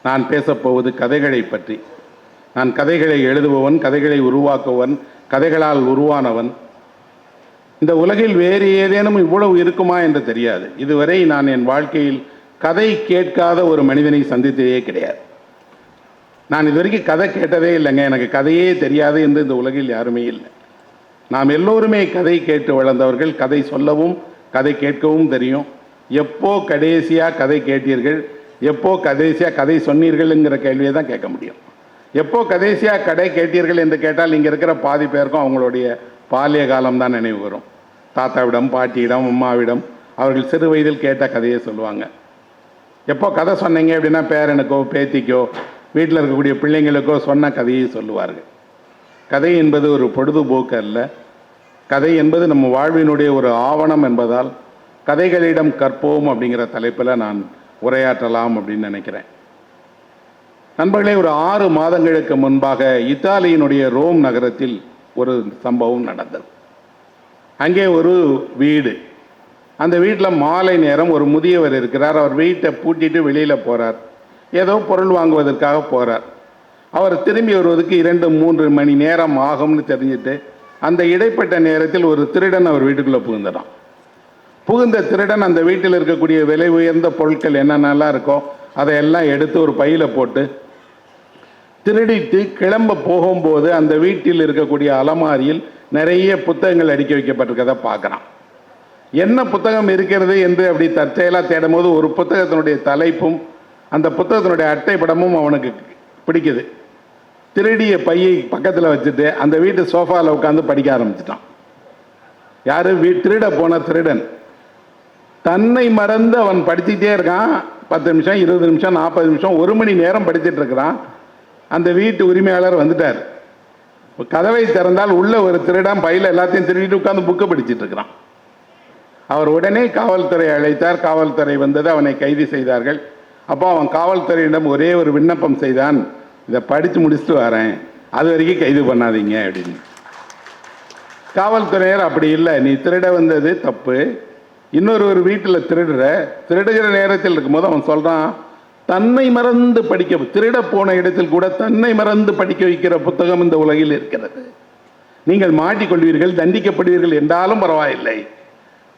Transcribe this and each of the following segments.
நான் பேசப்போவது கதைகளை பற்றி. நான் கதைகளை எழுதுபவன், கதைகளை உருவாக்குவன், கதைகளால் உருவானவன். இந்த உலகில் வேறு ஏதேனும் இவ்வளவு இருக்குமா என்று தெரியாது. இதுவரை நான் என் வாழ்க்கையில் கதை கேட்காத ஒரு மனிதனை சந்தித்ததே கிடையாது. நான் இது வரைக்கும் கதை கேட்டதே இல்லைங்க, எனக்கு கதையே தெரியாது என்று இந்த உலகில் யாருமே இல்லை. நாம் எல்லோருமே கதை கேட்டு வளர்ந்தவர்கள். கதை சொல்லவும் கதை கேட்கவும் தெரியும். எப்போ கடைசியாக கதை கேட்டீர்கள், எப்போ கடைசியாக கதை சொன்னீர்கள்ங்கிற கேள்வியை தான் கேட்க முடியும். எப்போ கடைசியாக கதை கேட்டீர்கள் என்று கேட்டால் இங்கே இருக்கிற பாதி பேருக்கும் அவங்களுடைய பாலிய காலம் தான் நினைவு வரும். தாத்தாவிடம், பாட்டியிடம், அம்மாவிடம் அவர்கள் சிறு வயதில் கேட்ட கதையை சொல்லுவாங்க. எப்போ கதை சொன்னீங்க அப்படின்னா பேரனுக்கோ பேத்திக்கோ வீட்டில் இருக்கக்கூடிய பிள்ளைங்களுக்கோ சொன்ன கதையை சொல்லுவார்கள். கதை என்பது ஒரு பொழுதுபோக்கு அல்ல. கதை என்பது நம்ம வாழ்வினுடைய ஒரு ஆவணம் என்பதால் கதைகளிடம் கற்போம் அப்படிங்கிற தலைப்பில் நான் உரையாற்றலாம் அப்படின்னு நினைக்கிறேன். நண்பர்களே, ஒரு 6 மாதங்களுக்கு முன்பாக இத்தாலியினுடைய ரோம் நகரத்தில் ஒரு சம்பவம் நடந்தது. அங்கே ஒரு வீடு. அந்த வீட்டில் மாலை நேரம் ஒரு முதியவர் இருக்கிறார். அவர் வீட்டை பூட்டிட்டு வெளியில் போகிறார். ஏதோ பொருள் வாங்குவதற்காக போகிறார். அவர் திரும்பி வருவதற்கு 2-3 மணி நேரம் ஆகும்னு தெரிஞ்சுட்டு அந்த இடைப்பட்ட நேரத்தில் ஒரு திருடன் அவர் வீட்டுக்குள்ளே புகுந்துடான். புகுந்த திருடன் அந்த வீட்டில் இருக்கக்கூடிய விலை உயர்ந்த பொருட்கள் என்னென்னலாம் இருக்கோ அதையெல்லாம் எடுத்து ஒரு பையில் போட்டு திருடிட்டு கிளம்ப போகும்போது அந்த வீட்டில் இருக்கக்கூடிய அலமாரியில் நிறைய புத்தகங்கள் அடுக்கி வைக்கப்பட்டிருக்கதை பார்க்குறான். என்ன புத்தகம் இருக்கிறது என்று அப்படி தற்செயலாக தேடும் போது ஒரு புத்தகத்தினுடைய தலைப்பும் அந்த புத்தகத்தினுடைய அட்டைப்படமும் அவனுக்கு பிடிக்குது. திருடிய பையை பக்கத்தில் வச்சுட்டு அந்த வீட்டு சோஃபாவில் உட்காந்து படிக்க ஆரம்பிச்சிட்டான். யார்? திருட போன திருடன். தன்னை மறந்து அவன் படிச்சுட்டே இருக்கான். 10 நிமிஷம், 20 நிமிஷம், 40 நிமிஷம், 1 மணி நேரம் படிச்சுட்டு இருக்கிறான். அந்த வீட்டு உரிமையாளர் வந்துட்டார். கதவை திறந்தால் உள்ள ஒரு திருடன் பையில் எல்லாத்தையும் திருடிட்டு உட்காந்து புக்கை படிச்சுட்டு இருக்கிறான். அவர் உடனே காவல்துறை அழைத்தார். காவல்துறை வந்தது. அவனை கைது செய்தார்கள். அப்போ அவன் காவல்துறையிடம் ஒரே ஒரு விண்ணப்பம் செய்தான், இதை படித்து முடிச்சுட்டு வரேன், அது வரைக்கும் கைது பண்ணாதீங்க அப்படின்னு. காவல்துறையர் அப்படி இல்லை, நீ திருட வந்தது தப்பு, இன்னொரு வீட்டில் திருடுகிற நேரத்தில் இருக்கும்போது அவன் சொல்கிறான், தன்னை மறந்து படிக்க, திருட போன இடத்தில் கூட தன்னை மறந்து படிக்க வைக்கிற புத்தகம் இந்த உலகில் இருக்கிறது. நீங்கள் மாட்டிக்கொள்வீர்கள், தண்டிக்கப்படுவீர்கள் என்றாலும் பரவாயில்லை,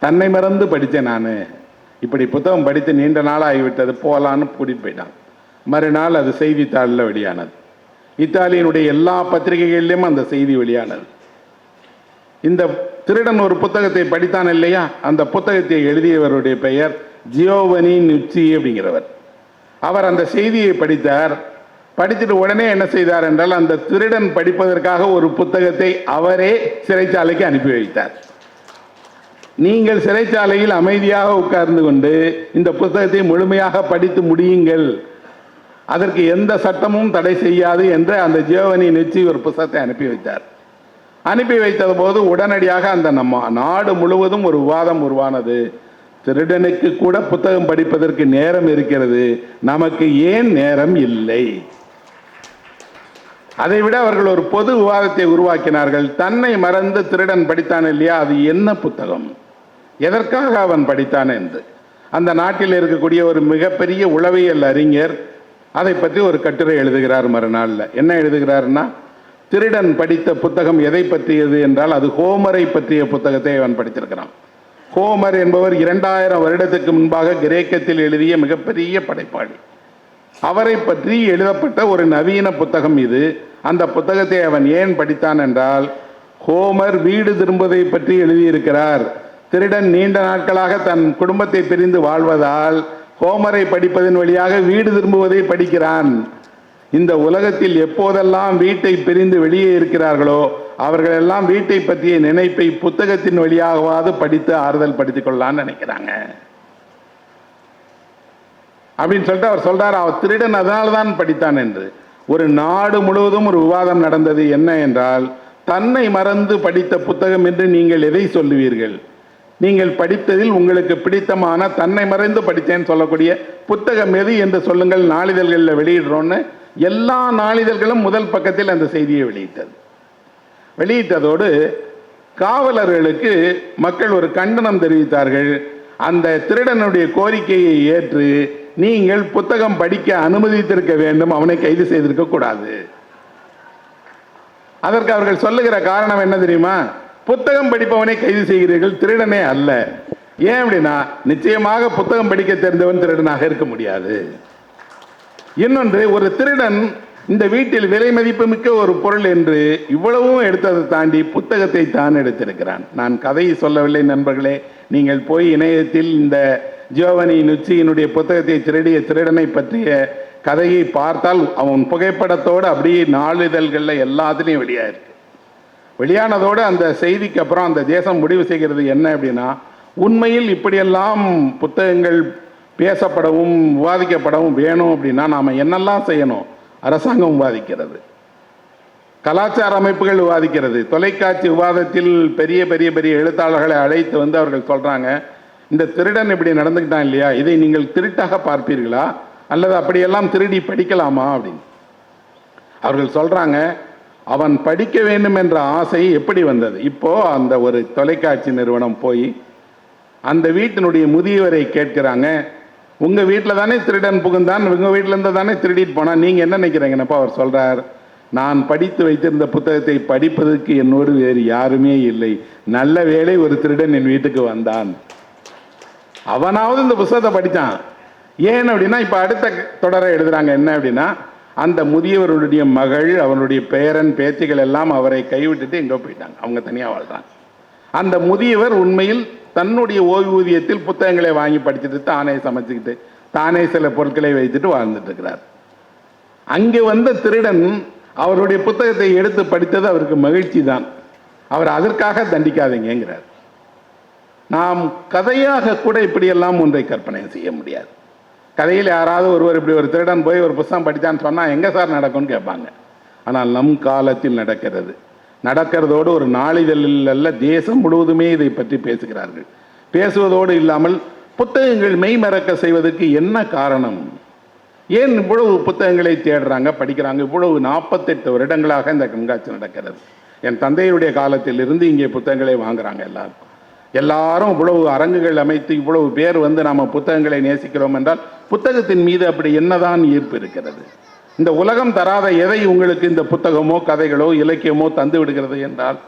தன்னை மறந்து படித்தேன் நான், இப்படி புத்தகம் படித்து நீண்ட நாள் ஆகிவிட்டது, போகலான்னு கூட்டிகிட்டு போயிட்டான். மறுநாள் அது செய்தித்தாளில் வெளியானது. இத்தாலியினுடைய எல்லா பத்திரிகைகளிலும் அந்த செய்தி வெளியானது. இந்த திருடன் ஒரு புத்தகத்தை படித்தான் இல்லையா, அந்த புத்தகத்தை எழுதியவருடைய பெயர் ஜியோவனி நுச்சி அப்படிங்கிறவர். அவர் அந்த செய்தியை படித்தார். படித்துட்டு உடனே என்ன செய்தார் என்றால், அந்த திருடன் படிப்பதற்காக ஒரு புத்தகத்தை அவரே சிறைச்சாலைக்கு அனுப்பி வைத்தார். நீங்கள் சிறைச்சாலையில் அமைதியாக உட்கார்ந்து கொண்டு இந்த புத்தகத்தை முழுமையாக படித்து முடியுங்கள், அதற்கு எந்த சட்டமும் தடை செய்யாது என்று அந்த ஜியோவனி நுச்சி ஒரு புத்தகத்தை அனுப்பி வைத்தார். அனுப்பி வைத்தது போது உடனடியாக அந்த நம்ம நாடு முழுவதும் ஒரு விவாதம் உருவானது. திருடனுக்கு கூட புத்தகம் படிப்பதற்கு நேரம் இருக்கிறது, நமக்கு ஏன் நேரம் இல்லை? அதைவிட அவர்கள் ஒரு பொது விவாதத்தை உருவாக்கினார்கள். தன்னை மறந்து திருடன் படித்தான் இல்லையா, அது என்ன புத்தகம், எதற்காக அவன் படித்தான் என்று. அந்த நாட்டில் இருக்கக்கூடிய ஒரு மிகப்பெரிய உளவியல் அறிஞர் அதை பற்றி ஒரு கட்டுரை எழுதுகிறார். மறுநாளில் என்ன எழுதுகிறார்னா, திருடன் படித்த புத்தகம் எதை பற்றியது என்றால் அது ஹோமரை பற்றிய புத்தகத்தை அவன் படித்திருக்கிறான். ஹோமர் என்பவர் 2000 வருடத்துக்கு முன்பாக கிரேக்கத்தில் எழுதிய மிகப்பெரிய படைப்பாளி. அவரை பற்றி எழுதப்பட்ட ஒரு நவீன புத்தகம் இது. அந்த புத்தகத்தை அவன் ஏன் படித்தான் என்றால், ஹோமர் வீடு திரும்புவதை பற்றி எழுதியிருக்கிறார். திருடன் நீண்ட நாட்களாக தன் குடும்பத்தை பிரிந்து வாழ்வதால் ஹோமரை படிப்பதன் வழியாக வீடு திரும்புவதை படிக்கிறான். இந்த உலகத்தில் எப்போதெல்லாம் வீட்டை பிரிந்து வெளியே இருக்கிறார்களோ அவர்கள் எல்லாம் வீட்டை பற்றிய நினைப்பை புத்தகத்தின் வழியாகவாது படித்து ஆறுதல் படுத்திக் கொள்ளலான்னு நினைக்கிறாங்க அப்படின்னு சொல்லிட்டு அவர் சொல்றார். அவர் திருடன் அதனால தான் படித்தான் என்று. ஒரு நாடு முழுவதும் ஒரு விவாதம் நடந்தது. என்ன என்றால், தன்னை மறந்து படித்த புத்தகம் என்று நீங்கள் எதை சொல்லுவீர்கள்? நீங்கள் படித்ததில் உங்களுக்கு பிடித்தமான தன்னை மறைந்து படித்தேன்னு சொல்லக்கூடிய புத்தகம் எது என்று சொல்லுங்கள், நாளிதழ்களில் வெளியிடுறோன்னு எல்லா நாளிதழ்களும் முதல் பக்கத்தில் அந்த செய்தியை வெளியிட்டதோடு காவலர்களுக்கு மக்கள் ஒரு கண்டனம் தெரிவித்தார்கள். அந்த திருடனுடைய கோரிக்கையை ஏற்று நீங்கள் புத்தகம் படிக்க அனுமதித்திருக்க வேண்டும், அவனை கைது செய்திருக்க கூடாது. அதற்கு அவர்கள் சொல்லுகிற காரணம் என்ன தெரியுமா? புத்தகம் படிப்பவனை கைது செய்கிறீர்கள், திருடனே அல்ல. ஏன் அப்படின்னா, நிச்சயமாக புத்தகம் படிக்க தெரிந்தவன் திருடனாக இருக்க முடியாது. இன்னொன்று, ஒரு திருடன் இந்த வீட்டில் விலை மதிப்பு மிக்க ஒரு பொருள் என்று இவ்வளவும் எடுத்ததை தாண்டி புத்தகத்தை தான் எடுத்திருக்கிறான். நான் கதையை சொல்லவில்லை நண்பர்களே, நீங்கள் போய் இணையத்தில் இந்த ஜோவனி நுச்சியினுடைய புத்தகத்தை திருடிய திருடனை பற்றிய கதையை பார்த்தால் அவன் புகைப்படத்தோடு அப்படியே நாளிதழ்களில் எல்லாத்துலேயும் வெளியாயிருக்கு. வெளியானதோடு அந்த செய்திக்கு அப்புறம் அந்த தேசம் முடிவு செய்கிறது என்ன அப்படின்னா, உண்மையில் இப்படியெல்லாம் புத்தகங்கள் பேசப்படவும் விவாதிக்கப்படவும் வேணும் அப்படின்னா நாம் என்னெல்லாம் செய்யணும்? அரசாங்கம் விவாதிக்கிறது, கலாச்சார அமைப்புகள் விவாதிக்கிறது, தொலைக்காட்சி விவாதத்தில் பெரிய பெரிய பெரிய எழுத்தாளர்களை அழைத்து வந்து அவர்கள் சொல்கிறாங்க, இந்த திருடன் இப்படி நடந்துக்கிட்டான் இல்லையா, இதை நீங்கள் திருட்டாக பார்ப்பீர்களா அல்லது அப்படியெல்லாம் திருடி படிக்கலாமா அப்படின்னு அவர்கள் சொல்கிறாங்க. அவன் படிக்க வேண்டும் என்ற ஆசை எப்படி வந்தது? இப்போது அந்த ஒரு தொலைக்காட்சி நிறுவனம் போய் அந்த வீட்டினுடைய முதியவரை கேட்கிறாங்க, உங்கள் வீட்டில் தானே திருடன் புகுந்தான், உங்கள் வீட்டிலேருந்து தானே திருடிட்டு போனான், நீங்கள் என்ன நினைக்கிறீங்கன்னப்பா? அவர் சொல்கிறார், நான் படித்து வைத்திருந்த புத்தகத்தை படிப்பதற்கு என்னோடு வேறு யாருமே இல்லை, நல்ல வேளை ஒரு திருடன் என் வீட்டுக்கு வந்தான், அவனாவது இந்த புத்தகத்தை படித்தான். ஏன் அப்படின்னா, இப்போ அடுத்த தொடரை எழுதுகிறாங்க என்ன அப்படின்னா, அந்த முதியவருடைய மகள், அவனுடைய பேரன் பேத்திகள் எல்லாம் அவரை கைவிட்டுட்டு எங்கோ போயிட்டாங்க, அவங்க தனியாக வாழ்றாங்க. அந்த முதியவர் உண்மையில் தன்னுடைய ஓய்வூதியத்தில் புத்தகங்களை வாங்கி படிச்சுட்டு தானே சமைச்சுக்கிட்டு தானே சில பொருட்களை வைத்துட்டு வாழ்ந்துட்டு இருக்கிறார். அங்கே வந்த திருடன் அவருடைய புத்தகத்தை எடுத்து படித்தது அவருக்கு மகிழ்ச்சி தான், அவர் அதற்காக தண்டிக்காதீங்கிறார். நாம் கதையாக கூட இப்படியெல்லாம் ஒன்றை கற்பனை செய்ய முடியாது. கதையில் யாராவது ஒருவர் இப்படி ஒரு திருடன் போய் ஒரு புத்தகம் படித்தான்னு சொன்னால் எங்கே சார் நடக்கும்னு கேட்பாங்க. ஆனால் நம் காலத்தில் நடக்கிறது. நடக்கிறதோடு ஒரு நாளிதழில் அல்ல, தேசம் முழுவதுமே இதை பற்றி பேசுகிறார்கள். பேசுவதோடு இல்லாமல் புத்தகங்கள் மெய்மறக்க செய்வதற்கு என்ன காரணம்? ஏன் இவ்வளவு புத்தகங்களை தேடுறாங்க, படிக்கிறாங்க? இவ்வளவு 48 வருடங்களாக இந்த கண்காட்சி நடக்கிறது. என் தந்தையுடைய காலத்தில் இருந்து இங்கே புத்தகங்களை வாங்குறாங்க எல்லாரும் இவ்வளவு அரங்குகள் அமைத்து இவ்வளவு பேர் வந்து நாம் புத்தகங்களை நேசிக்கிறோம் என்றால் புத்தகத்தின் மீது அப்படி என்னதான் ஈர்ப்பு இருக்கிறது? இந்த உலகம் தராத எதை உங்களுக்கு இந்த புத்தகமோ கதைகளோ இலக்கியமோ தந்து விடுகிறது என்றால்,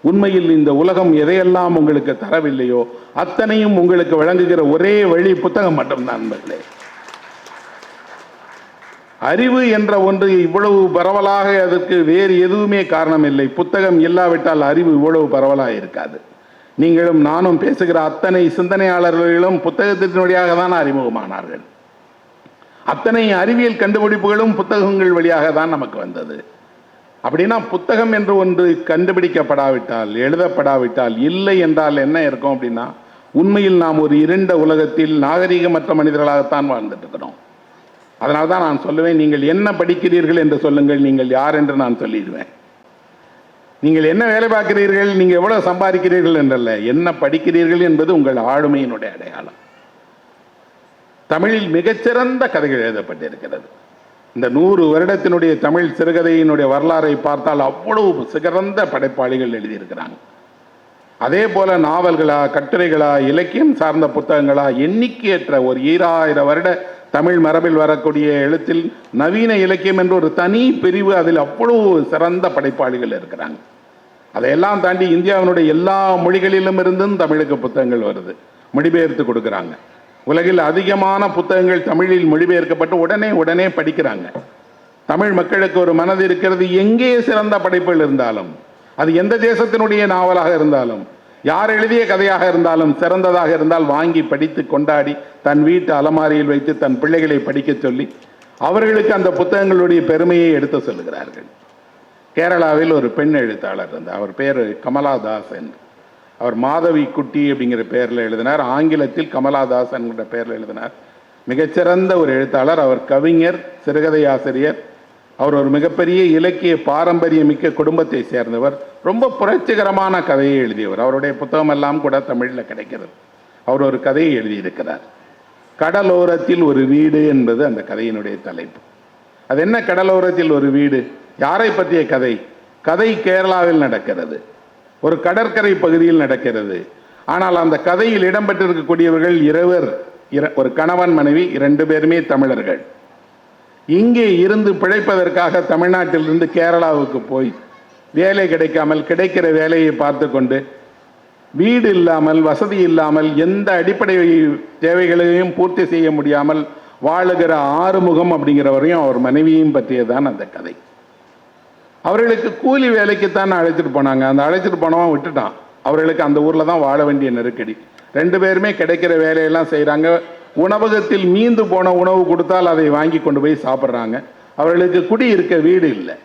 உண்மையில் இந்த உலகம் எதையெல்லாம் உங்களுக்கு தரவில்லையோ அத்தனையும் உங்களுக்கு வழங்குகிற ஒரே வழி புத்தகம் மட்டும்தான் நண்பர்களே. அறிவு என்ற ஒன்று இவ்வளவு பரவலாக அதற்கு வேறு எதுவுமே காரணம் இல்லை. புத்தகம் இல்லாவிட்டால் அறிவு இவ்வளவு பரவலாக இருக்காது. நீங்களும் நானும் பேசுகிற அத்தனை சிந்தனையாளர்களும் புத்தகத்தின் வழியாக தான் அறிமுகமானார்கள். அத்தனை அறிவியல் கண்டுபிடிப்புகளும் புத்தகங்கள் வழியாக தான் நமக்கு வந்தது. அப்படின்னா புத்தகம் என்று ஒன்று கண்டுபிடிக்கப்படாவிட்டால், எழுதப்படாவிட்டால், இல்லை என்றால் என்ன இருக்கும் அப்படின்னா, உண்மையில் நாம் ஒரு இருண்ட உலகத்தில் நாகரீகமற்ற மனிதர்களாகத்தான் வாழ்ந்துட்டு இருக்கிறோம். அதனால தான் நான் சொல்லுவேன், நீங்கள் என்ன படிக்கிறீர்கள் என்று சொல்லுங்கள், நீங்கள் யார் என்று நான் சொல்லிடுவேன். நீங்கள் என்ன வேலை பார்க்கிறீர்கள், நீங்கள் எவ்வளவு சம்பாதிக்கிறீர்கள் என்றல்ல, என்ன படிக்கிறீர்கள் என்பது உங்கள் ஆளுமையினுடைய அடையாளம். தமிழில் மிகச்சிறந்த கதைகள் எழுதப்பட்டிருக்கிறது. இந்த 100 வருடத்தினுடைய தமிழ் சிறுகதையினுடைய வரலாறை பார்த்தால் அவ்வளவு சிறந்த படைப்பாளிகள் எழுதியிருக்கிறாங்க. அதே போல நாவல்களா, கட்டுரைகளா, இலக்கியம் சார்ந்த புத்தகங்களா, எண்ணிக்கையற்ற ஒரு 2000 வருட தமிழ் மரபில் வரக்கூடிய எழுத்தில் நவீன இலக்கியம் என்று ஒரு தனி பிரிவு, அதில் அவ்வளவு சிறந்த படைப்பாளிகள் இருக்கிறாங்க. அதையெல்லாம் தாண்டி இந்தியாவினுடைய எல்லா மொழிகளிலும் இருந்தும் தமிழுக்கு புத்தகங்கள் வருது, மொழிபெயர்த்து கொடுக்குறாங்க. உலகில் அதிகமான புத்தகங்கள் தமிழில் மொழிபெயர்க்கப்பட்டு உடனே படிக்கிறாங்க. தமிழ் மக்களுக்கு ஒரு மனது இருக்கிறது. எங்கே சிறந்த படைப்புகள் இருந்தாலும், அது எந்த தேசத்தினுடைய நாவலாக இருந்தாலும், யார் எழுதிய கதையாக இருந்தாலும், சிறந்ததாக இருந்தால் வாங்கி படித்து கொண்டாடி தன் வீட்டு அலமாரியில் வைத்து தன் பிள்ளைகளை படிக்க சொல்லி அவர்களுக்கு அந்த புத்தகங்களுடைய பெருமையை எடுத்து சொல்லுகிறார்கள். கேரளாவில் ஒரு பெண் எழுத்தாளர் இருந்தார். அவர் பேர் கமலாதாஸ் என்று. அவர் மாதவி குட்டி அப்படிங்கிற பெயரில் எழுதினார். ஆங்கிலத்தில் கமலாதாஸ் என்கிற பெயரில் எழுதினார். மிகச்சிறந்த ஒரு எழுத்தாளர். அவர் கவிஞர், சிறுகதை ஆசிரியர். அவர் ஒரு மிகப்பெரிய இலக்கிய பாரம்பரியமிக்க குடும்பத்தை சேர்ந்தவர். ரொம்ப புரட்சிகரமான கதையை எழுதியவர். அவருடைய புத்தகம் எல்லாம் கூட தமிழில் கிடைக்கிறது. அவர் ஒரு கதையை எழுதியிருக்கிறார். கடலோரத்தில் ஒரு வீடு என்பது அந்த கதையினுடைய தலைப்பு. அது என்ன கடலோரத்தில் ஒரு வீடு? யாரை பற்றிய கதை? கதை கேரளாவில் நடக்கிறது, ஒரு கடற்கரை பகுதியில் நடக்கிறது. ஆனால் அந்த கதையில் இடம்பெற்றிருக்கக்கூடியவர்கள் இருவர். ஒரு கணவன் மனைவி 2 பேருமே தமிழர்கள். இங்கே இருந்து பிழைப்பதற்காக தமிழ்நாட்டிலிருந்து கேரளாவுக்கு போய் வேலை கிடைக்காமல் கிடைக்கிற வேலையை பார்த்து கொண்டு வீடு இல்லாமல் வசதி இல்லாமல் எந்த அடிப்படை தேவைகளையும் பூர்த்தி செய்ய முடியாமல் வாழுகிற ஆறுமுகம் அப்படிங்கிறவரையும் அவர் மனைவியையும் பற்றியதான் அந்த கதை. அவர்களுக்கு கூலி வேலைக்குத்தான் அழைச்சிட்டு போனாங்க. அந்த அழைச்சிட்டு போனவன் விட்டுட்டான். அவர்களுக்கு அந்த ஊரில் தான் வாழ வேண்டிய நெருக்கடி. 2 பேருமே கிடைக்கிற வேலையெல்லாம் செய்கிறாங்க. உணவகத்தில் மீந்து போன உணவு கொடுத்தால் அதை வாங்கி கொண்டு போய் சாப்பிட்றாங்க. அவர்களுக்கு குடி இருக்க வீடு இல்லை,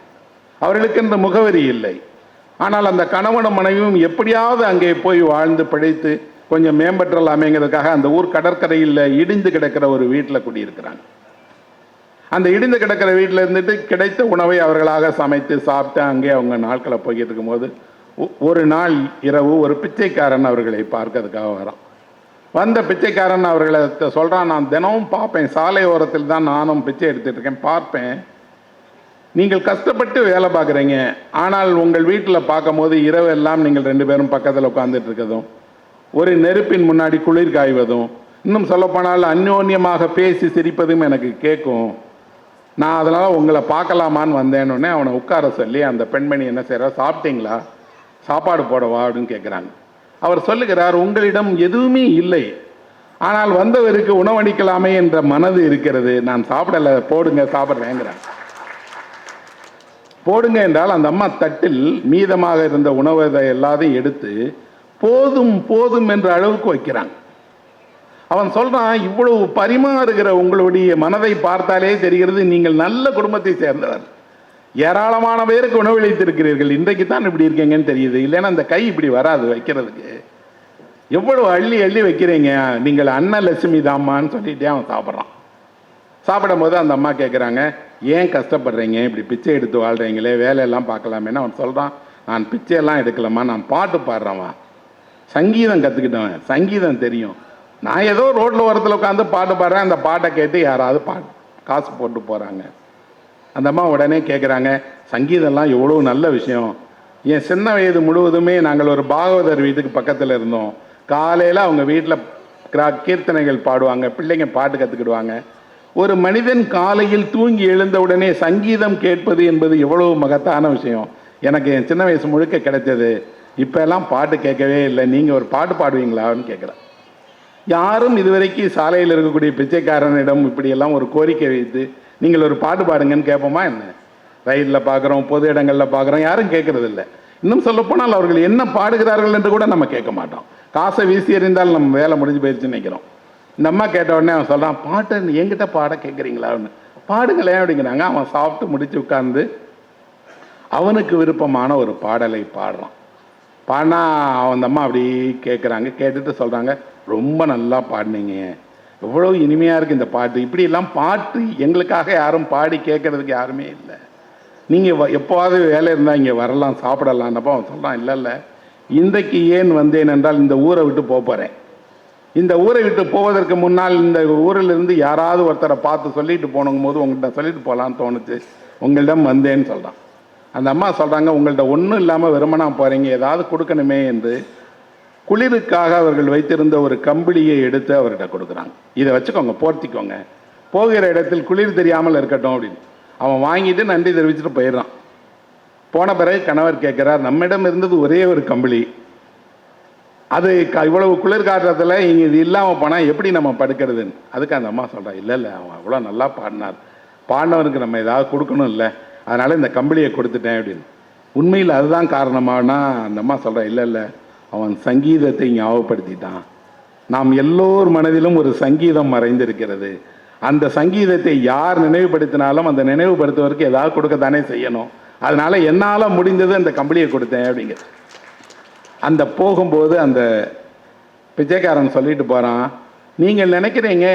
அவர்களுக்கு இந்த முகவரி இல்லை. ஆனால் அந்த கணவனும் மனைவியும் எப்படியாவது அங்கே போய் வாழ்ந்து பிழைத்து கொஞ்சம் மேம்பற்றலாமேங்கிறதுக்காக அந்த ஊர் கடற்கரையில் இடிந்து கிடக்கிற ஒரு வீட்டில் குடியிருக்கிறாங்க. அந்த இடிந்து கிடக்கிற வீட்டில் இருந்துட்டு கிடைத்த உணவை அவர்களாக சமைத்து சாப்பிட்டு அங்கே அவங்க நாட்களை போய்கிட்டு இருக்கும்போது ஒரு நாள் இரவு ஒரு பிச்சைக்காரன் அவர்களை பார்க்கறதுக்காக வரான். வந்த பிச்சைக்காரன் அவர்களை சொல்கிறான், நான் தினமும் பார்ப்பேன், சாலை ஓரத்தில் தான் நானும் பிச்சை எடுத்துகிட்டு இருக்கேன், பார்ப்பேன், நீங்கள் கஷ்டப்பட்டு வேலை பார்க்குறீங்க, ஆனால் உங்கள் வீட்டில் பார்க்கும்போது இரவெல்லாம் நீங்கள் 2 பேரும் பக்கத்தில் உட்காந்துட்டு இருக்கதும், ஒரு நெருப்பின் முன்னாடி குளிர் காய்வதும், இன்னும் சொல்லப்போனால் அந்யோன்யமாக பேசி சிரிப்பதும் எனக்கு கேட்கும். நான் அதனால் உங்களை பார்க்கலாமான்னு வந்தேன்னொடனே அவனை உட்கார சொல்லி அந்த பெண்மணி என்ன செய்கிறா, சாப்பிட்டீங்களா, சாப்பாடு போடவா அப்படின்னு கேட்குறாங்க. அவர் சொல்லுகிறார், உங்களிடம் எதுவுமே இல்லை, ஆனால் வந்தவருக்கு உணவளிக்கலாமே என்ற மனது இருக்கிறது, நான் சாப்பிடலை, போடுங்க சாப்பிட்றேங்கிறாங்க. போடுங்க என்றால் அந்த அம்மா தட்டில் மீதமாக இருந்த உணவை எல்லாத்தையும் எடுத்து போதும் போதும் என்ற அளவுக்கு வைக்கிறாங்க. அவன் சொல்றான், இவ்வளவு பரிமாறுகிற உங்களுடைய மனதை பார்த்தாலே தெரிகிறது நீங்கள் நல்ல குடும்பத்தை சேர்ந்தவர், ஏராளமான பேருக்கு உணவளித்திருக்கிறீர்கள், இன்றைக்கு தான் இப்படி இருக்கீங்கன்னு தெரியுது, இல்லைன்னா அந்த கை இப்படி வராது வைக்கிறதுக்கு, எவ்வளவு அள்ளி அள்ளி வைக்கிறீங்க, நீங்கள் அன்னலட்சுமி தாம்மான்னு சொல்லிட்டே அவன் சாப்பிட்றான். சாப்பிடும் போது அந்த அம்மா கேட்குறாங்க, ஏன் கஷ்டப்படுறீங்க, இப்படி பிச்சை எடுத்து வாழ்கிறீங்களே, வேலையெல்லாம் பார்க்கலாமேன்னு அவன் சொல்கிறான், நான் பிச்சையெல்லாம் எடுக்கலாமா, நான் பாட்டு பாடுறவன், சங்கீதம் கற்றுக்கிட்டவன், சங்கீதம் தெரியும், நான் ஏதோ ரோட்டில் ஓரத்தில் உட்காந்து பாட்டு பாடுறேன், அந்த பாட்டை கேட்டு யாராவது காசு போட்டு போகிறாங்க. அந்த அம்மா உடனே கேட்குறாங்க, சங்கீதம்லாம் எவ்வளோ நல்ல விஷயம், என் சின்ன வயது முழுவதுமே நாங்கள் ஒரு பாகவதர் வீட்டுக்கு பக்கத்தில் இருந்தோம், காலையில் அவங்க வீட்டில் கீர்த்தனைகள் பாடுவாங்க, பிள்ளைங்க பாட்டு கற்றுக்கிடுவாங்க. ஒரு மனிதன் காலையில் தூங்கி எழுந்தவுடனே சங்கீதம் கேட்பது என்பது எவ்வளவு மகத்தான விஷயம், எனக்கு என் சின்ன வயசு முழுக்க கிடைச்சது, இப்போ எல்லாம் பாட்டு கேட்கவே இல்லை, நீங்கள் ஒரு பாட்டு பாடுவீங்களான்னு கேட்குறேன். யாரும் இதுவரைக்கும் சாலையில் இருக்கக்கூடிய பிச்சைக்காரனிடம் இப்படியெல்லாம் ஒரு கோரிக்கை வைத்து நீங்கள் ஒரு பாட்டு பாடுங்கன்னு கேட்போமா என்ன? ரயிலில் பார்க்குறோம், பொது இடங்களில் பார்க்குறோம், யாரும் கேட்கறது இல்லை. இன்னும் சொல்லப்போனால் அவர்கள் என்ன பாடுகிறார்கள் என்று கூட நம்ம கேட்க மாட்டோம். காசை வீசி எறிந்தால் நம்ம வேலை முடிஞ்சு போயிடுச்சுன்னு நினைக்கிறோம். இந்த அம்மா கேட்ட உடனே அவன் சொல்கிறான், பாட்டு என்கிட்ட பாட கேட்குறீங்களா, அவனு பாடுங்களேன் அப்படிங்கிறாங்க. அவன் சாப்பிட்டு முடிச்சு உட்கார்ந்து அவனுக்கு விருப்பமான ஒரு பாடலை பாடுறான். பாடினா அந்த அம்மா அப்படி கேட்குறாங்க. கேட்டுட்டு சொல்கிறாங்க, ரொம்ப நல்லா பாடினீங்க, எவ்வளோ இனிமையாக இருக்குது இந்த பாட்டு, இப்படியெல்லாம் பாட்டு எங்களுக்காக யாரும் பாடி கேட்குறதுக்கு யாருமே இல்லை, நீங்கள் எப்போவாவது வேலை இருந்தால் இங்கே வரலாம் சாப்பிடலான்னப்போ அவன் சொல்கிறான், இல்லை இல்லை, இன்றைக்கு ஏன் வந்தேன் என்றால் இந்த ஊரை விட்டு போகிறேன், இந்த ஊரை விட்டு போவதற்கு முன்னால் இந்த ஊரிலிருந்து யாராவது ஒருத்தரை பார்த்து சொல்லிட்டு போனுங்கும் போது உங்கள்கிட்ட சொல்லிட்டு போகலான்னு தோணுச்சு, உங்களிடம் வந்தேன்னு சொல்கிறான். அந்த அம்மா சொல்கிறாங்க, உங்கள்கிட்ட ஒன்றும் இல்லாமல் வெறுமனா போகிறீங்க, ஏதாவது கொடுக்கணுமே என்று குளிருக்காக அவர்கள் வைத்திருந்த ஒரு கம்பிளியை எடுத்து அவர்கிட்ட கொடுக்குறாங்க. இதை வச்சுக்கோங்க, போர்த்திக்கோங்க, போகிற இடத்தில் குளிர் தெரியாமல் இருக்கட்டும் அப்படின்னு. அவன் வாங்கிட்டு நன்றி தெரிவிச்சுட்டு போயிடுறான். போன பிறகு கணவர் கேட்குறார், நம்மிடம் இருந்தது ஒரே ஒரு கம்பிளி, அது இவ்வளவு குளிர்காற்றத்தில் இங்கே இது இல்லாமல் போனால் எப்படி நம்ம படுக்கிறதுன்னு. அதுக்கு அந்த அம்மா சொல்கிறா, இல்லை இல்லை, அவன் அவ்வளோ நல்லா பாடினார், பாடினவருக்கு நம்ம ஏதாவது கொடுக்கணும் இல்லை, அதனால் இந்த கம்பிளியை கொடுத்துட்டேன் அப்படின்னு. உண்மையில் அதுதான் காரணமானா அந்த அம்மா சொல்கிறா, இல்லை இல்லை, அவன் சங்கீதத்தை ஞாபகப்படுத்திட்டான், நாம் எல்லோர் மனதிலும் ஒரு சங்கீதம் மறைந்திருக்கிறது, அந்த சங்கீதத்தை யார் நினைவுபடுத்தினாலும் அந்த நினைவுபடுத்துவதற்கு ஏதாவது கொடுக்கத்தானே செய்யணும், அதனால் என்னால் முடிந்தது அந்த கம்பிளியை கொடுத்தேன் அப்படிங்கிறது. அந்த போகும்போது அந்த பிச்சைக்காரன் சொல்லிட்டு போகிறான், நீங்கள் நினைக்கிறீங்க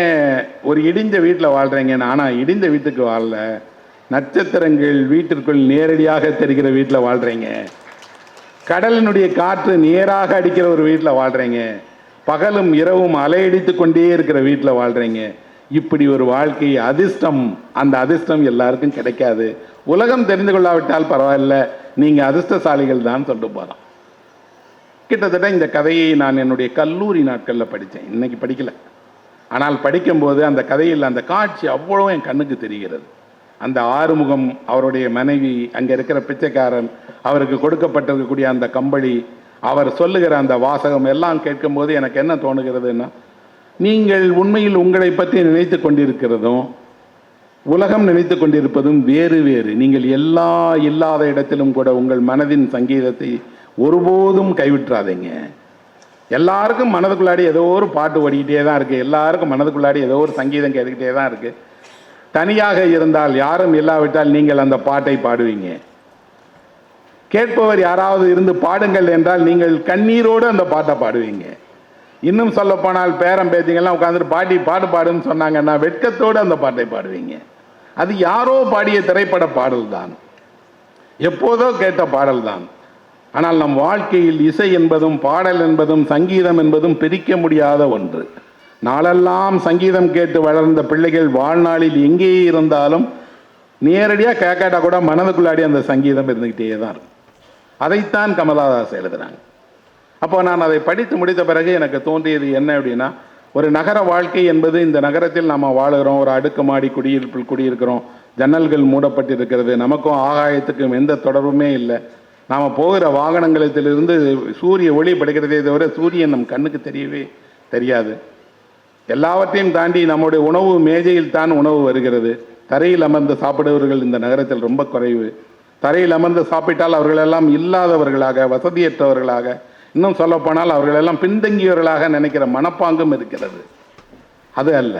ஒரு இடிஞ்ச வீட்டில் வாழ்கிறீங்கன்னு, ஆனால் இடிந்த வீட்டுக்கு வாழல, நட்சத்திரங்கள் வீட்டிற்குள் நேரடியாக தெரிகிற வீட்டில் வாழ்கிறீங்க, கடலினுடைய காற்று நேராக அடிக்கிற ஒரு வீட்டில் வாழ்கிறீங்க, பகலும் இரவும் அலையடித்து கொண்டே இருக்கிற வீட்டில் வாழ்கிறீங்க, இப்படி ஒரு வாழ்க்கை அதிர்ஷ்டம், அந்த அதிர்ஷ்டம் எல்லாருக்கும் கிடைக்காது, உலகம் தெரிந்து கொள்ளாவிட்டால் பரவாயில்ல, நீங்கள் அதிர்ஷ்டசாலிகள் தான் சொல்லிட்டு போகிறான். கிட்டத்தட்ட இந்த கதையை நான் என்னுடைய கல்லூரி நாட்களில் படித்தேன், இன்னைக்கு படிக்கலை. ஆனால் படிக்கும்போது அந்த கதையில் அந்த காட்சி அவ்வளோ என் கண்ணுக்கு தெரிகிறது. அந்த ஆறுமுகம், அவருடைய மனைவி, அங்கே இருக்கிற பிச்சைக்காரன், அவருக்கு கொடுக்கப்பட்டிருக்கக்கூடிய அந்த கம்பளி, அவர் சொல்லுகிற அந்த வாசகம் எல்லாம் கேட்கும்போது எனக்கு என்ன தோணுகிறதுன்னா, நீங்கள் உண்மையில் உங்களை பற்றி நினைத்து கொண்டிருக்கிறதும் உலகம் நினைத்து கொண்டிருப்பதும் வேறு வேறு. நீங்கள் எல்லா இல்லாத இடத்திலும் கூட உங்கள் மனதின் சங்கீதத்தை ஒருபோதும் கைவிட்டுறாதீங்க. எல்லாருக்கும் மனதுக்குள்ளாடி ஏதோ ஒரு பாட்டு ஓடிக்கிட்டே தான் இருக்குது. எல்லாருக்கும் மனதுக்குள்ளாடி ஏதோ ஒரு சங்கீதம் கேட்டுக்கிட்டே தான் இருக்குது. தனியாக இருந்தால், யாரும் இல்லாவிட்டால் நீங்கள் அந்த பாட்டை பாடுவீங்க. கேட்பவர் யாராவது இருந்து பாடுங்கள் என்றால் நீங்கள் கண்ணீரோடு அந்த பாட்டை பாடுவீங்க. இன்னும் சொல்ல போனால் பேரம் பேத்திங்கெல்லாம் உட்காந்துட்டு பாட்டு பாடுன்னு சொன்னாங்கன்னா வெட்கத்தோடு அந்த பாட்டை பாடுவீங்க. அது யாரோ பாடிய திரைப்பட பாடல் தான், எப்போதோ கேட்ட பாடல் தான். ஆனால் நம் வாழ்க்கையில் இசை என்பதும் பாடல் என்பதும் சங்கீதம் என்பதும் பிரிக்க முடியாத ஒன்று. நாளெல்லாம் சங்கீதம் கேட்டு வளர்ந்த பிள்ளைகள் வாழ்நாளில் எங்கே இருந்தாலும் நேரடியாக கேட்காட்டா கூட மனதுக்குள்ளாடி அந்த சங்கீதம் இருந்துக்கிட்டே தான் இருக்கும். அதைத்தான் கமலஹாசன் எழுதுகிறாங்க. அப்போ நான் அதை படித்து முடித்த பிறகு எனக்கு தோன்றியது என்ன அப்படின்னா, ஒரு நகர வாழ்க்கை என்பது, இந்த நகரத்தில் நம்ம வாழுகிறோம், ஒரு அடுக்குமாடி குடியிருப்பில் குடியிருக்கிறோம், ஜன்னல்கள் மூடப்பட்டிருக்கிறது, நமக்கும் ஆகாயத்துக்கும் எந்த தொடர்புமே இல்லை. நாம் போகிற வாகனங்களிலிருந்து சூரிய ஒளி படுகிறதே தவிர சூரியன் நம் கண்ணுக்கு தெரியவே தெரியாது. எல்லாவற்றையும் தாண்டி நம்முடைய உணவு மேஜையில் தான் உணவு வருகிறது. தரையில் அமர்ந்து சாப்பிடுபவர்கள் இந்த நகரத்தில் ரொம்ப குறைவு. தரையில் அமர்ந்து சாப்பிட்டால் அவர்களெல்லாம் இல்லாதவர்களாக, வசதியற்றவர்களாக, இன்னும் சொல்லப்போனால் அவர்களெல்லாம் பின்தங்கியவர்களாக நினைக்கிற மனப்பாங்கும் இருக்கிறது. அது அல்ல.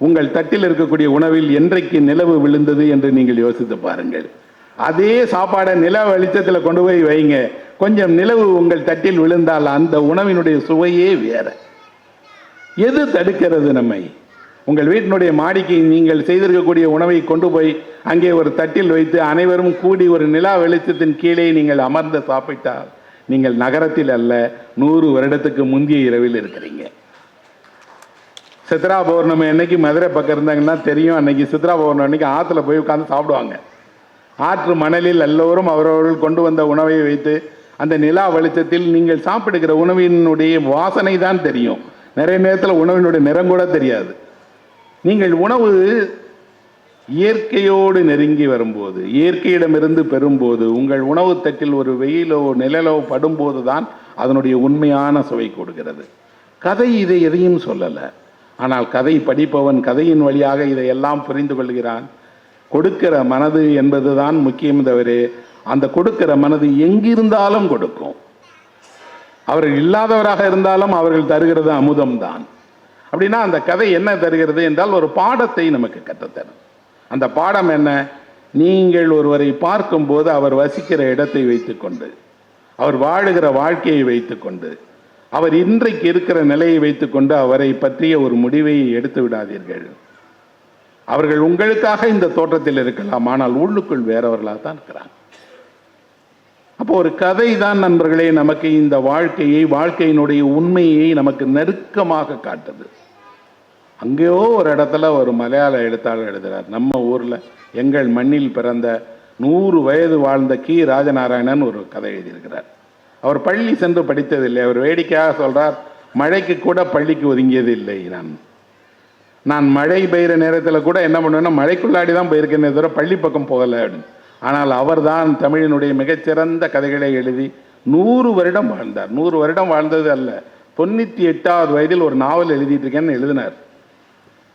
உங்கள் தட்டில் இருக்கக்கூடிய உணவில் என்றைக்கு நிலவு விழுந்தது என்று நீங்கள் யோசித்து பாருங்கள். அதே சாப்பாடை நில வெளிச்சத்தில் கொண்டு போய் வைங்க, கொஞ்சம் நிலவு உங்கள் தட்டில் விழுந்தால் அந்த உணவினுடைய சுவையே வேற. எது தடுக்கிறது நம்மை? உங்கள் வீட்டினுடைய மாடிக்கு நீங்கள் செய்திருக்கக்கூடிய உணவை கொண்டு போய் அங்கே ஒரு தட்டில் வைத்து அனைவரும் கூடி ஒரு நிலா வெளிச்சத்தின் கீழே நீங்கள் அமர்ந்து சாப்பிட்டால் நீங்கள் நகரத்தில் அல்ல, 100 வருடத்துக்கு முந்தைய இரவில் இருக்கிறீங்க. சித்ரா பௌர்ணமி அன்னைக்கு மதுரை பக்கம் இருந்தாங்கன்னா தெரியும். அன்னைக்கு சித்ரா பௌர்ணமி அன்னைக்கு ஆற்றுல போய் உட்காந்து சாப்பிடுவாங்க. ஆற்று மணலில் எல்லோரும் அவரவர்கள் கொண்டு வந்த உணவை வைத்து அந்த நிலா வெளிச்சத்தில் நீங்கள் சாப்பிடுகிற உணவினுடைய வாசனை தான் தெரியும். நிறைய நேரத்தில் உணவினுடைய நிறம் கூட தெரியாது. நீங்கள் உணவு இயற்கையோடு நெருங்கி வரும்போது, இயற்கையிடமிருந்து பெறும்போது, உங்கள் உணவு தட்டில் ஒரு வெயிலோ நிழலோ படும்போது தான் அதனுடைய உண்மையான சுவை கொடுக்கிறது. கதை இதை எதையும் சொல்லலை. ஆனால் கதை படிப்பவன் கதையின் வழியாக இதையெல்லாம் புரிந்து கொள்கிறான். கொடுக்கிற மனது என்பது தான் முக்கியம் தவிர, அந்த கொடுக்கிற மனது எங்கிருந்தாலும் கொடுக்கும். அவர்கள் இல்லாதவராக இருந்தாலும் அவர்கள் தருகிறது அமுதம்தான். அப்படின்னா அந்த கதை என்ன தருகிறது என்றால் ஒரு பாடத்தை நமக்கு கற்றுத்தரும். அந்த பாடம் என்ன? நீங்கள் ஒருவரை பார்க்கும்போது அவர் வசிக்கிற இடத்தை வைத்துக்கொண்டு, அவர் வாழுகிற வாழ்க்கையை வைத்துக்கொண்டு, அவர் இன்றைக்கு இருக்கிற நிலையை வைத்துக்கொண்டு அவரை பற்றிய ஒரு முடிவை எடுத்து விடாதீர்கள். அவர்கள் உங்களுக்காக இந்த தோற்றத்தில் இருக்கலாம், ஆனால் உள்ளுக்குள் வேறவர்களாக தான் இருக்கிறாங்க. அப்போ ஒரு கதை தான் நண்பர்களே நமக்கு இந்த வாழ்க்கையை, வாழ்க்கையினுடைய உண்மையை நமக்கு நெருக்கமாக காட்டுது. அங்கேயோ ஒரு இடத்துல ஒரு மலையாள எழுத்தாளர் எழுதுகிறார். நம்ம ஊரில் எங்கள் மண்ணில் பிறந்த 100 வயது வாழ்ந்த கி ராஜநாராயணன் ஒரு கதை எழுதியிருக்கிறார். அவர் பள்ளி சென்று படித்ததில்லை. அவர் வேடிக்கையாக சொல்கிறார், மழைக்கு கூட பள்ளிக்கு ஒதுங்கியது இல்லை. நான் மழை பெய்கிற நேரத்தில் கூட என்ன பண்ணுவேன்னா மழைக்குள்ளாடி தான் போயிருக்கேனே தவிர பள்ளி பக்கம் போகலை அப்படின்னு. ஆனால் அவர் தான் தமிழினுடைய மிகச்சிறந்த கதைகளை எழுதி 100 வருடம் வாழ்ந்தார். 100 வருடம் வாழ்ந்தது அல்ல, 98வது வயதில் ஒரு நாவல் எழுதிட்டு இருக்கேன்னு எழுதினார்.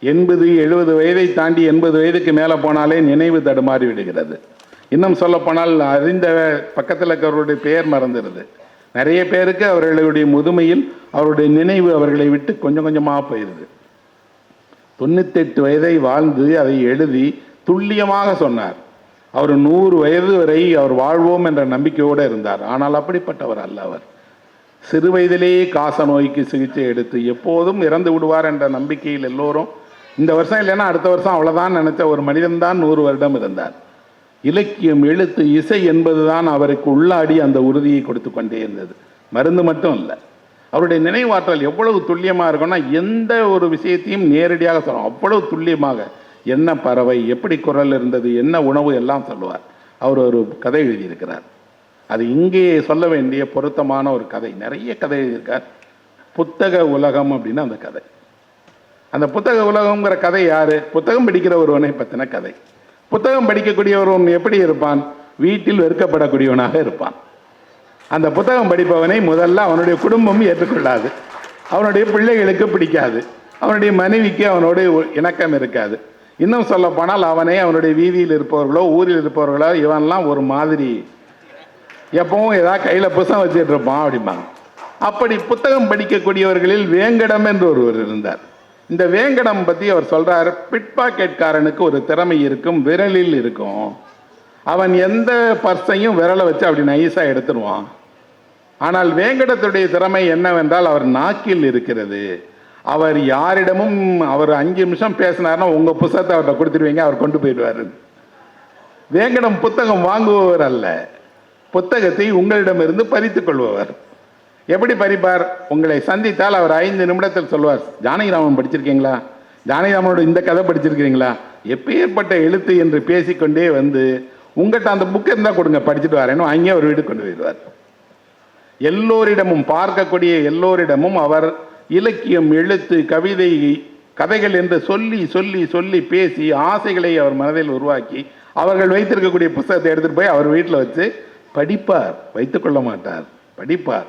80, 70 வயதை தாண்டி 80 வயதுக்கு மேலே போனாலே நினைவு தடுமாறி விடுகிறது. இன்னும் சொல்லப்போனால் அறிந்த பக்கத்தில் இருக்கிறவருடைய பெயர் மறந்துடுது. நிறைய பேருக்கு அவர்களுடைய முதுமையில் அவருடைய நினைவு அவர்களை விட்டு கொஞ்சம் கொஞ்சமாக போயிடுது. 98 வயதை வாழ்ந்து அதை எழுதி துல்லியமாக சொன்னார். அவர் 100 வயது வரை அவர் வாழ்வோம் என்ற நம்பிக்கையோடு இருந்தார். ஆனால் அப்படிப்பட்டவர் அல்ல. அவர் சிறு வயதிலேயே காச நோய்க்கு சிகிச்சை எடுத்து எப்போதும் இறந்து விடுவார் என்ற நம்பிக்கையில் எல்லோரும் இந்த வருஷம் இல்லைன்னா அடுத்த வருஷம் அவ்வளோதான் நினைச்ச ஒரு மனிதன்தான் 100 வருடம் இருந்தார். இலக்கியம், எழுத்து, இசை என்பது தான் அவருக்கு உள்ளாடி அந்த உறுதியை கொடுத்து கொண்டே இருந்தது. மருந்து மட்டும் இல்லை. அவருடைய நினைவாற்றல் எவ்வளவு துல்லியமாக இருக்கும்னா எந்த ஒரு விஷயத்தையும் நேரடியாக சொல்லுவோம். அவ்வளவு துல்லியமாக என்ன பறவை, எப்படி குரல் இருந்தது, என்ன உணவு எல்லாம் சொல்லுவார். அவர் ஒரு கதை எழுதியிருக்கிறார். அது இங்கே சொல்ல வேண்டிய பொருத்தமான ஒரு கதை. நிறைய கதை எழுதியிருக்கார். புத்தக உலகம் அப்படின்னு அந்த கதை. அந்த புத்தக உலகம்ங்கிற கதை யாரு? புத்தகம் படிக்கிற ஒருவனை பற்றின கதை. புத்தகம் படிக்கக்கூடிய ஒருவன் எப்படி இருப்பான்? வீட்டில் வெறுக்கப்படக்கூடியவனாக இருப்பான். அந்த புத்தகம் படிப்பவனை முதல்ல அவனுடைய குடும்பம் ஏற்றுக்கொள்ளாது, அவனுடைய பிள்ளைகளுக்கு பிடிக்காது, அவனுடைய மனைவிக்கு அவனோட இணக்கம் இருக்காது. இன்னும் சொல்ல போனால் அவனை அவனுடைய வீதியில் இருப்பவர்களோ ஊரில் இருப்பவர்களோ இவன்லாம் ஒரு மாதிரி எப்பவும் ஏதாவது கையில் புத்தகம் வச்சுட்டு இருப்பான் அப்படிம்பாங்க. அப்படி புத்தகம் படிக்கக்கூடியவர்களில் வேங்கடம் என்று ஒருவர் இருந்தார். இந்த வேங்கடம் பற்றி அவர் சொல்றார், பிட்பாக்கெட்காரனுக்கு ஒரு திறமை இருக்கும், விரலில் இருக்கும். அவன் எந்த பர்ஸையும் விரலை வச்சு அப்படி நைஸாக எடுத்துருவான். ஆனால் வேங்கடத்துடைய திறமை என்னவென்றால் அவர் நாக்கில் இருக்கிறது. அவர் யாரிடமும் அவர் 5 நிமிஷம் பேசினார்னா உங்கள் புத்தகத்தை அவர்கிட்ட கொடுத்துருவீங்க, அவர் கொண்டு போயிடுவார். வேங்கடம் புத்தகம் வாங்குபவர் அல்ல, புத்தகத்தை உங்களிடமிருந்து பறித்து கொள்பவர். எப்படி பறிப்பார்? உங்களை சந்தித்தால் அவர் 5 நிமிடத்தில் சொல்வார், ஜானகிராமன் படிச்சிருக்கீங்களா, ஜானகிராமனோட இந்த கதை படிச்சிருக்கிறீங்களா, எப்பேற்பட்ட எழுத்து என்று பேசிக்கொண்டே வந்து உங்கள்கிட்ட அந்த புக்கு இருந்தால் கொடுங்க படிச்சுட்டு வரேன்னு அங்கே ஒரு வீடு கொண்டு போயிடுவார். எல்லோரிடமும் பார்க்கக்கூடிய எல்லோரிடமும் அவர் இலக்கியம், எழுத்து, கவிதை, கதைகள் என்று சொல்லி சொல்லி சொல்லி பேசி ஆசைகளை அவர் மனதில் உருவாக்கி அவர்கள் வைத்திருக்கக்கூடிய புத்தகத்தை எடுத்துகிட்டு போய் அவர் வீட்டில் வச்சு படிப்பார். வைத்துக்கொள்ள மாட்டார், படிப்பார்.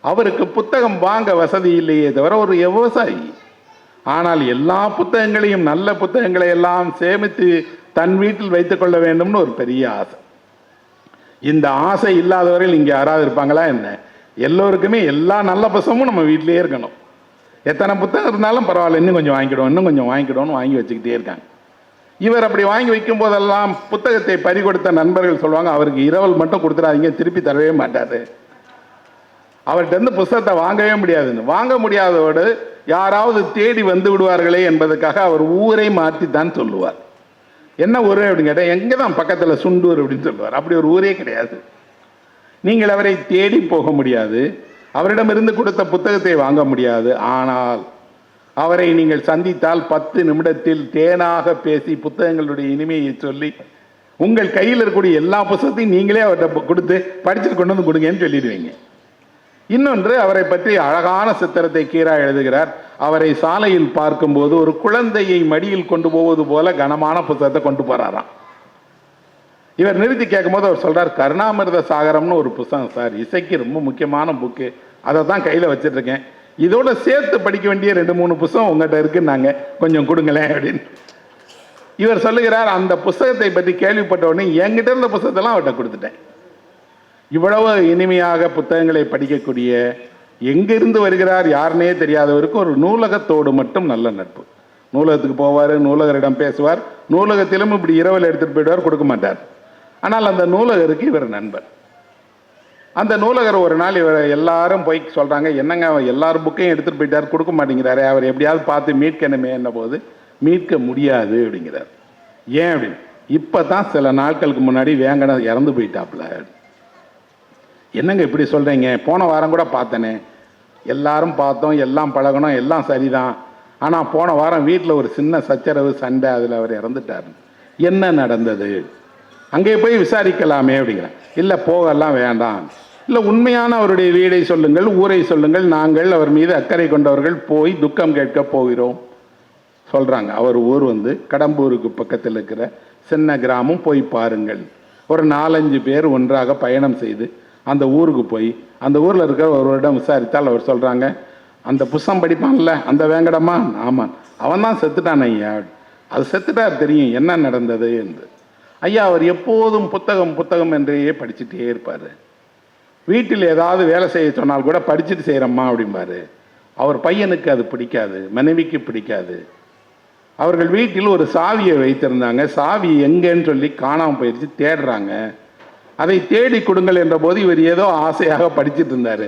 அவருக்கு புத்தகம் வாங்க வசதி இல்லையே தவிர ஒரு விவசாயி. ஆனால் எல்லா புத்தகங்களையும், நல்ல புத்தகங்களை எல்லாம் சேமித்து தன் வீட்டில் வைத்துக்கொள்ள வேண்டும்னு ஒரு பெரிய ஆசை. இந்த ஆசை இல்லாதவர்கள் இங்கே யாராவது இருப்பாங்களா என்ன? எல்லோருக்குமே எல்லா நல்ல புத்தகமும் நம்ம வீட்டிலே இருக்கணும். எத்தனை புத்தகம் இருந்தாலும் பரவாயில்ல, இன்னும் கொஞ்சம் வாங்கிக்கிடும், இன்னும் கொஞ்சம் வாங்கிக்கிடும்னு வாங்கி வச்சுக்கிட்டே இருக்காங்க. இவர் அப்படி வாங்கி வைக்கும் போதெல்லாம் புத்தகத்தை பறி கொடுத்த நண்பர்கள் சொல்லுவாங்க, அவருக்கு இரவல் மட்டும் கொடுத்துடாதீங்க, திருப்பி தரவே மாட்டாரு, அவர்கிட்ட இருந்து புத்தகத்தை வாங்கவே முடியாதுன்னு. வாங்க முடியாதோடு யாராவது தேடி வந்து விடுவார்களே என்பதற்காக அவர் ஊரை மாற்றி தான் சொல்லுவார். என்ன ஊர் அப்படின்னு கேட்டால், எங்கே தான் பக்கத்தில் சுண்டூர் அப்படின்னு சொல்லுவார். அப்படி ஒரு ஊரே கிடையாது. நீங்கள் அவரை தேடி போக முடியாது, அவரிடமிருந்து கொடுத்த புத்தகத்தை வாங்க முடியாது. ஆனால் அவரை நீங்கள் சந்தித்தால் 10 நிமிடத்தில் தேனாக பேசி புத்தகங்களுடைய இனிமையை சொல்லி உங்கள் கையில் இருக்கக்கூடிய எல்லா புத்தகத்தையும் நீங்களே அவர்கிட்ட கொடுத்து படிச்சுட்டு கொண்டு வந்து கொடுங்கன்னு சொல்லிடுவீங்க. இன்னொன்று, அவரை பற்றி அழகான சித்திரத்தை கீரா எழுதுகிறார். அவரை சாலையில் பார்க்கும்போது ஒரு குழந்தையை மடியில் கொண்டு போவது போல கனமான புத்தகத்தை கொண்டு போறாராம். இவர் நிறுத்தி கேட்கும்போது அவர் சொல்றார், கருணாமிர்த சாகரம்னு ஒரு புத்தகம் சார், இசைக்கு ரொம்ப முக்கியமான புக்கு, அதை தான் கையில் வச்சுட்டு இருக்கேன், இதோட சேர்த்து படிக்க வேண்டிய 2-3 புத்தகம் உங்கள்கிட்ட இருக்குன்னாங்க, கொஞ்சம் கொடுங்களேன் அப்படின்னு. இவர் சொல்லுகிறார், அந்த புத்தகத்தை பற்றி கேள்விப்பட்ட உடனே என்கிட்ட இருந்த புத்தகத்தெல்லாம் அவர்கிட்ட கொடுத்துட்டேன். இவ்வளவு இனிமையாக புத்தகங்களை படிக்கக்கூடிய, எங்கிருந்து வருகிறார் யாருன்னே தெரியாதவருக்கு ஒரு நூலகத்தோடு மட்டும் நல்ல நட்பு. நூலகத்துக்கு போவார், நூலகரிடம் பேசுவார், நூலகத்திலும் இப்படி இரவல் எடுத்துகிட்டு போயிடுவார், கொடுக்க மாட்டார். ஆனால் அந்த நூலகருக்கு இவர் நண்பர். அந்த நூலகர் ஒரு நாள் இவர் எல்லாரும் போய் சொல்கிறாங்க, என்னங்க எல்லாரும் புக்கையும் எடுத்துகிட்டு போயிட்டார், கொடுக்க மாட்டேங்கிறாரு, அவர் எப்படியாவது பார்த்து மீட்கணுமே என்ன போது, மீட்க முடியாது அப்படிங்கிறார். ஏன் அப்படின்னு, இப்போ தான் சில நாட்களுக்கு முன்னாடி வேங்கடம் இறந்து போயிட்டாப்புல. என்னங்க இப்படி சொல்கிறீங்க, போன வாரம் கூட பார்த்தனே, எல்லாரும் பார்த்தோம், எல்லாம் பழகணும், எல்லாம் சரிதான், ஆனால் போன வாரம் வீட்டில் ஒரு சின்ன சச்சரவு சண்டை, அதில் அவர் இறந்துட்டார், என்ன நடந்தது, அங்கே போய் விசாரிக்கலாமே அப்படிங்கிறேன். இல்லை போகலாம் வேண்டாம், இல்லை உண்மையான அவருடைய வீடை சொல்லுங்கள், ஊரை சொல்லுங்கள், நாங்கள் அவர் மீது அக்கறை கொண்டவர்கள் போய் துக்கம் கேட்க போகிறோம் சொல்கிறாங்க. அவர் ஊர் வந்து கடம்பூருக்கு பக்கத்தில் இருக்கிற சின்ன கிராமம், போய் பாருங்கள். ஒரு 4-5 பேர் ஒன்றாக பயணம் செய்து அந்த ஊருக்கு போய் அந்த ஊரில் இருக்கிற ஒருவரிடம் விசாரித்தால் அவர் சொல்கிறாங்க, அந்த புஸ்தகம் படிப்பான்ல அந்த வேங்கடமா, ஆமாம் அவன் தான் செத்துட்டான் ஐயா, அது செத்துட்டார் தெரியும், என்ன நடந்தது என்று. ஐயா அவர் எப்போதும் புத்தகம் புத்தகம் என்றே படிச்சுட்டே இருப்பார், வீட்டில் ஏதாவது வேலை செய்ய சொன்னால் கூட படிச்சுட்டு செய்கிறம்மா அப்படிம்பாரு. அவர் பையனுக்கு அது பிடிக்காது, மனைவிக்கு பிடிக்காது. அவர்கள் வீட்டில் ஒரு சாவியை வைத்திருந்தாங்க, சாவி எங்கேன்னு சொல்லி காணாமல் போயிடுச்சு, தேடுறாங்க. அதை தேடி கொடுங்கள் என்ற போது இவர் ஏதோ ஆசையாக படிச்சுட்டு இருந்தார்.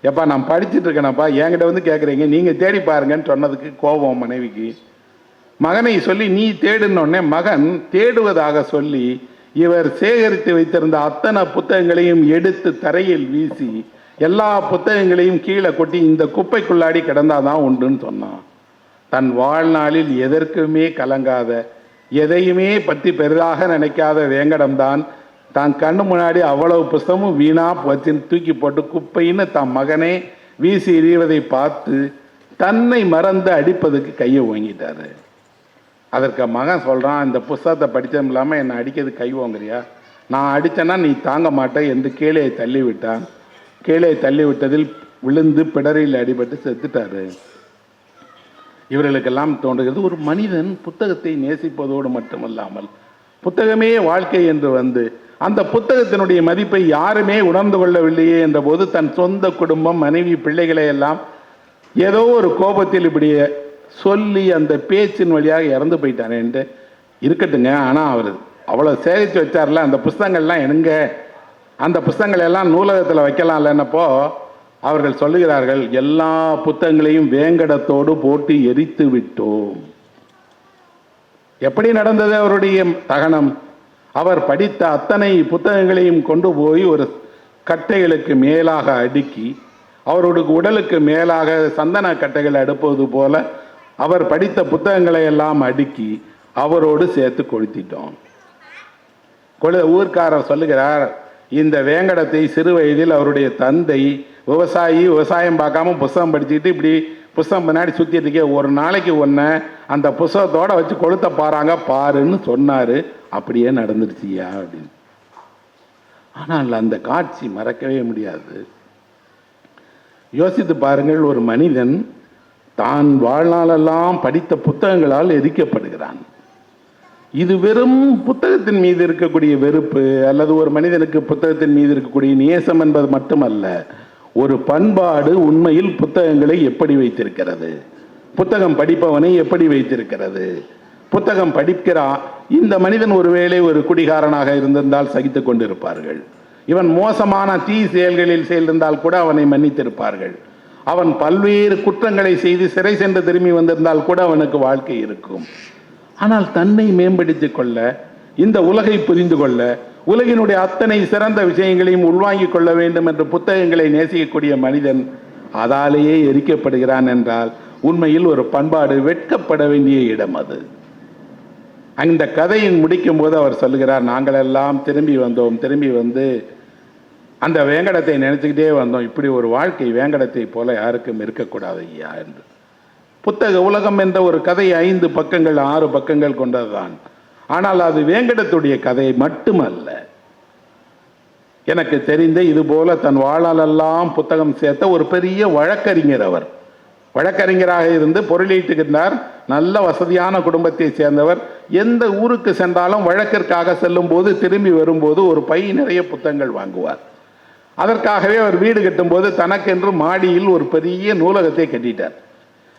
எப்பா நான் படிச்சுட்டு இருக்கேனப்பா, என்கிட்ட வந்து கேட்குறீங்க, நீங்கள் தேடி பாருங்கன்னு சொன்னதுக்கு கோபம் மனைவிக்கு. மகனை சொல்லி நீ தேடுனோடனே மகன் தேடுவதாக சொல்லி இவர் சேகரித்து வைத்திருந்த அத்தனை புத்தகங்களையும் எடுத்து தரையில் வீசி எல்லா புத்தகங்களையும் கீழே கொட்டி இந்த குப்பைக்குள்ளாடி கிடந்தாதான் உண்டுன்னு சொன்னான். தன் வாழ்நாளில் எதற்குமே கலங்காத, எதையுமே பற்றி பெரிதாக நினைக்காத வேங்கடம்தான் தான் கண்ணு முன்னாடி அவ்வளவு புஸ்தகமும் வீணா வச்சு தூக்கி போட்டு குப்பைன்னு தன் மகனே வீசி எறிவதை பார்த்து தன்னை மறந்து அடிப்பதுக்கு கையை ஓங்கிட்டாரு. அதற்கு மகன் சொல்கிறான், இந்த புஸ்தகத்தை படித்ததும் இல்லாமல் என்னை அடிக்கிறது கை ஓங்குறியா, நான் அடித்தேன்னா நீ தாங்க மாட்டேன் என்று கீழே தள்ளி விட்டான். கீழே தள்ளி விட்டதில் விழுந்து பிடரில் அடிபட்டு செத்துட்டாரு. இவர்களுக்கெல்லாம் தோன்றுகிறது, ஒரு மனிதன் புத்தகத்தை நேசிப்பதோடு மட்டுமல்லாமல் புத்தகமே வாழ்க்கை என்று வந்து அந்த புத்தகத்தினுடைய மதிப்பை யாருமே உணர்ந்து கொள்ளவில்லையே என்ற போது தன் சொந்த குடும்பம், மனைவி, பிள்ளைகளை எல்லாம் ஏதோ ஒரு கோபத்தில் இப்படி சொல்லி அந்த பேச்சின் வழியாக இறந்து போயிட்டானேன்ட்டு இருக்கட்டுங்க. ஆனால் அவர் அவ்வளோ சேகரித்து வச்சார்ல, அந்த புஸ்தகங்கள்லாம் எங்க, அந்த புஸ்தகங்கள் எல்லாம் நூலகத்தில் வைக்கலாம்லன்னப்போ அவர்கள் சொல்லுகிறார்கள், எல்லா புத்தகங்களையும் வேங்கடத்தோடு போட்டு எரித்து விட்டோம். எப்படி நடந்தது அவருடைய தகனம்? அவர் படித்த அத்தனை புத்தகங்களையும் கொண்டு போய் ஒரு கட்டைகளுக்கு மேலாக அடுக்கி, அவருடைய உடலுக்கு மேலாக சந்தன கட்டைகள் அடுப்பது போல அவர் படித்த புத்தகங்களை எல்லாம் அடுக்கி அவரோடு சேர்த்து கொளுத்திட்டோம். ஊர்க்காரர் சொல்லுகிறார், இந்த வேங்கடத்தை சிறு வயதில் அவருடைய தந்தை விவசாயி, விவசாயம் பார்க்காம புஸ்தகம் படிச்சுக்கிட்டு இப்படி புஸ்தகம் பின்னாடி சுற்றிட்டு இருக்கே, ஒரு நாளைக்கு ஒன்றை அந்த புஸ்தகத்தோட வச்சு கொளுத்த பாருங்க பாருன்னு சொன்னார். அப்படியே நடந்துருச்சியா அப்படின்னு. ஆனால் அந்த காட்சி மறக்கவே முடியாது. யோசித்து பாருங்கள், ஒரு மனிதன் தான் வாழ்நாளெல்லாம் படித்த புத்தகங்களால் எரிக்கப்படுகிறான். இது வெறும் புத்தகத்தின் மீது இருக்கக்கூடிய வெறுப்பு அல்லது ஒரு மனிதனுக்கு புத்தகத்தின் மீது இருக்கக்கூடிய நேசம் என்பது மட்டுமல்ல, ஒரு பண்பாடு உண்மையில் புத்தகங்களை எப்படி வைத்திருக்கிறது, புத்தகம் படிப்பவனை எப்படி வைத்திருக்கிறது. புத்தகம் படிக்கிறான், இந்த மனிதன் ஒருவேளை ஒரு குடிகாரனாக இருந்திருந்தால் சகித்து கொண்டிருப்பார்கள். இவன் மோசமான தீ செயல்களில் செய்திருந்தால் கூட அவனை மன்னித்திருப்பார்கள். அவன் பல்வேறு குற்றங்களை செய்து சிறை சென்று திரும்பி வந்திருந்தால் கூட அவனுக்கு வாழ்க்கை இருக்கும். ஆனால் தன்னை மேம்படுத்திக் கொள்ள, இந்த உலகை புரிந்து கொள்ள, உலகினுடைய அத்தனை சிறந்த விஷயங்களையும் உள்வாங்கிக் கொள்ள வேண்டும் என்று புத்தகங்களை நேசிக்கக்கூடிய மனிதன் அதாலேயே எரிக்கப்படுகிறான் என்றால் உண்மையில் ஒரு பண்பாடு வெட்கப்பட வேண்டிய இடம் அது. அந்த கதையின் முடிக்கும் போது அவர் சொல்லுகிறார், நாங்கள் எல்லாம் திரும்பி வந்தோம், திரும்பி வந்து அந்த வேங்கடத்தை நினைச்சுக்கிட்டே வந்தோம். இப்படி ஒரு வாழ்க்கை வேங்கடத்தை போல யாருக்கும் இருக்கக்கூடாது ஐயா என்று. புத்தக உலகம் என்ற ஒரு கதை 5 பக்கங்கள் 6 பக்கங்கள் கொண்டதுதான். ஆனால் அது வேங்கடத்துடைய கதை மட்டுமல்ல. எனக்கு தெரிந்த இது போல தன் வாழ்நாளெல்லாம் புத்தகம் சேர்த்த ஒரு பெரிய வழக்கறிஞர். அவர் வழக்கறிஞராக இருந்து பொருளீட்டுகின்றார். நல்ல வசதியான குடும்பத்தை சேர்ந்தவர். எந்த ஊருக்கு சென்றாலும் வழக்கிற்காக செல்லும் போது திரும்பி வரும்போது ஒரு பை நிறைய புத்தகங்கள் வாங்குவார். அதற்காகவே அவர் வீடு கட்டும்போது தனக்கென்று மாடியில் ஒரு பெரிய நூலகத்தை கட்டிட்டார்.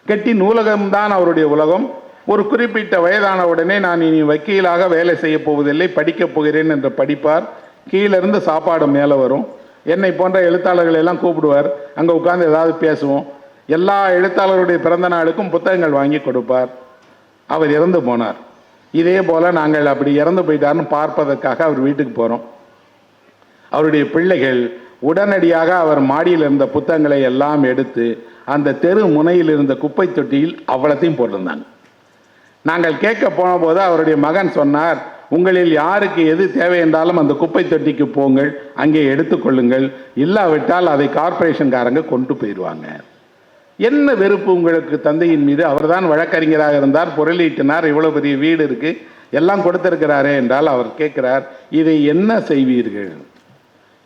கட்டி நூலகம்தான் அவருடைய உலகம். ஒரு குறிப்பிட்ட வயதான உடனே நான் இனி வக்கீலாக வேலை செய்ய போவதில்லை, படிக்கப் போகிறேன் என்று படிப்பார். கீழிருந்து சாப்பாடு மேலே வரும். என்னை போன்ற எழுத்தாளர்கள் எல்லாம் கூப்பிடுவார். அங்கே உட்கார்ந்து ஏதாவது பேசுவோம். எல்லா எழுத்தாளருடைய பிறந்த நாளுக்கும் புத்தகங்கள் வாங்கி கொடுப்பார். அவர் இறந்து போனார். இதே போல் நாங்கள் அப்படி இறந்து போயிட்டார்னு பார்ப்பதற்காக அவர் வீட்டுக்கு போகிறோம். அவருடைய பிள்ளைகள் உடனடியாக அவர் மாடியில் இருந்த புத்தகங்களை எல்லாம் எடுத்து அந்த தெரு முனையில் இருந்த குப்பை தொட்டியில் அவ்வளத்தையும் போட்டிருந்தாங்க. நாங்கள் கேட்க போன போது அவருடைய மகன் சொன்னார், உங்களில் யாருக்கு எது தேவை என்றாலும் அந்த குப்பை தொட்டிக்கு போங்கள், அங்கே எடுத்துக்கொள்ளுங்கள், இல்லாவிட்டால் அதை கார்பரேஷன்காரங்க கொண்டு போயிடுவாங்க. என்ன வெறுப்பு உங்களுக்கு தந்தையின் மீது? அவர்தான் வழக்கறிஞராக இருந்தார், பொருளீட்டினார், இவ்வளோ பெரிய வீடு இருக்கு, எல்லாம் கொடுத்திருக்கிறாரே என்றால் அவர் கேட்கிறார், இதை என்ன செய்வீர்கள்?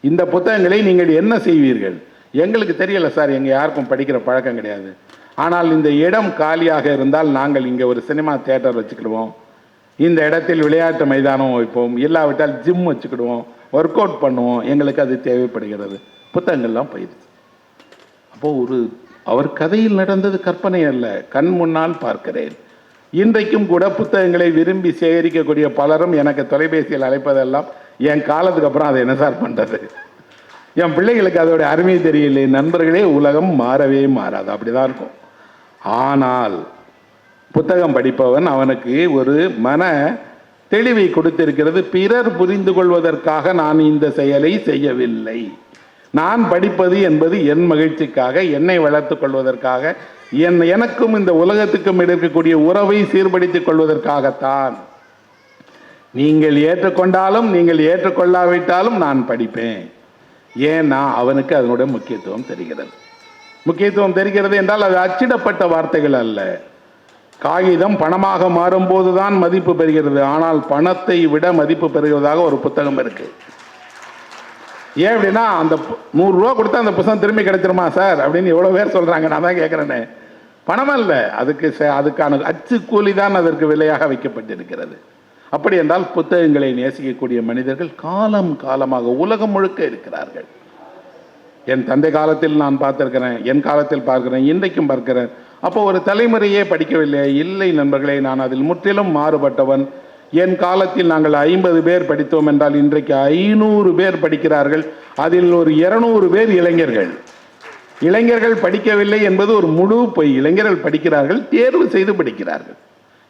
இந்த புத்தகங்களை நீங்கள் என்ன செய்வீர்கள்? எங்களுக்கு தெரியல சார், எங்கள் யாருக்கும் படிக்கிற பழக்கம் கிடையாது. ஆனால் இந்த இடம் காலியாக இருந்தால் நாங்கள் இங்கே ஒரு சினிமா தியேட்டர் வச்சுக்கிடுவோம், இந்த இடத்தில் விளையாட்டு மைதானம் வைப்போம், இல்லாவிட்டால் ஜிம் வச்சுக்கிடுவோம், ஒர்க் அவுட் பண்ணுவோம், எங்களுக்கு அது தேவைப்படுகிறது. புத்தகங்கள்லாம் போயிடுச்சு. அப்போது அவர் கதையில் நடந்தது கற்பனை அல்ல, கண் முன்னால் பார்க்கிறேன். இன்றைக்கும் கூட புத்தகங்களை விரும்பி சேகரிக்கக்கூடிய பலரும் எனக்கு தொலைபேசியில் அழைப்பதெல்லாம் என் காலத்துக்கு அப்புறம் அதை என்ன சார் பண்ணுறது, என் பிள்ளைகளுக்கு அதோடைய அருமை தெரியலை. நண்பர்களே, உலகம் மாறவே மாறாது, அப்படிதான் இருக்கும். ஆனால் புத்தகம் படிப்பவன் அவனுக்கு ஒரு மன தெளிவை கொடுத்திருக்கிறது. பிறர் புரிந்து கொள்வதற்காக நான் இந்த செயலை செய்யவில்லை, நான் படிப்பது என்பது என் மகிழ்ச்சிக்காக, என்னை வளர்த்து கொள்வதற்காக, எனக்கும் இந்த உலகத்துக்கும் இருக்கக்கூடிய உறவை சீர்படுத்திக் கொள்வதற்காகத்தான். நீங்கள் ஏற்றுக்கொண்டாலும் நீங்கள் ஏற்றுக்கொள்ளாவிட்டாலும் நான் படிப்பேன். ஏன்னா அவனுக்கு அதனுடைய முக்கியத்துவம் தெரிகிறது. முக்கியத்துவம் தெரிகிறது என்றால் அது அச்சிடப்பட்ட வார்த்தைகள் அல்ல. காகிதம் பணமாக மாறும்போதுதான் மதிப்பு பெறுகிறது. ஆனால் பணத்தை விட மதிப்பு பெறுகிறதாக ஒரு புத்தகம் இருக்கு. ஏன் அப்படின்னா, அந்த 100 ரூபா கொடுத்தா அந்த புத்தகம் திரும்பி கிடைச்சிருமா சார் அப்படின்னு எவ்வளவு பேர் சொல்றாங்க. நான் தான் கேட்கிறேனே, பணம் அல்ல, அதுக்கான அச்சு கூலி தான் அதற்கு விலையாக வைக்கப்பட்டிருக்கிறது. அப்படி என்றால் புத்தகங்களை நேசிக்கக்கூடிய மனிதர்கள் காலம் காலமாக உலகம் முழுக்க இருக்கிறார்கள். என் தந்தை காலத்தில் நான் பார்த்திருக்கிறேன், என் காலத்தில் பார்க்கிறேன், இன்றைக்கும் பார்க்கிறேன். அப்போ ஒரு தலைமுறையே படிக்கவில்லை. இல்லை நண்பர்களே, நான் அதில் முற்றிலும் மாறுபட்டவன். என் காலத்தில் நாங்கள் 50 பேர் படித்தோம் என்றால் இன்றைக்கு 500 பேர் படிக்கிறார்கள். அதில் ஒரு 200 பேர் இளைஞர்கள். இளைஞர்கள் படிக்கவில்லை என்பது ஒரு முழு பொய். இளைஞர்கள் படிக்கிறார்கள், தேர்வு செய்து படிக்கிறார்கள்,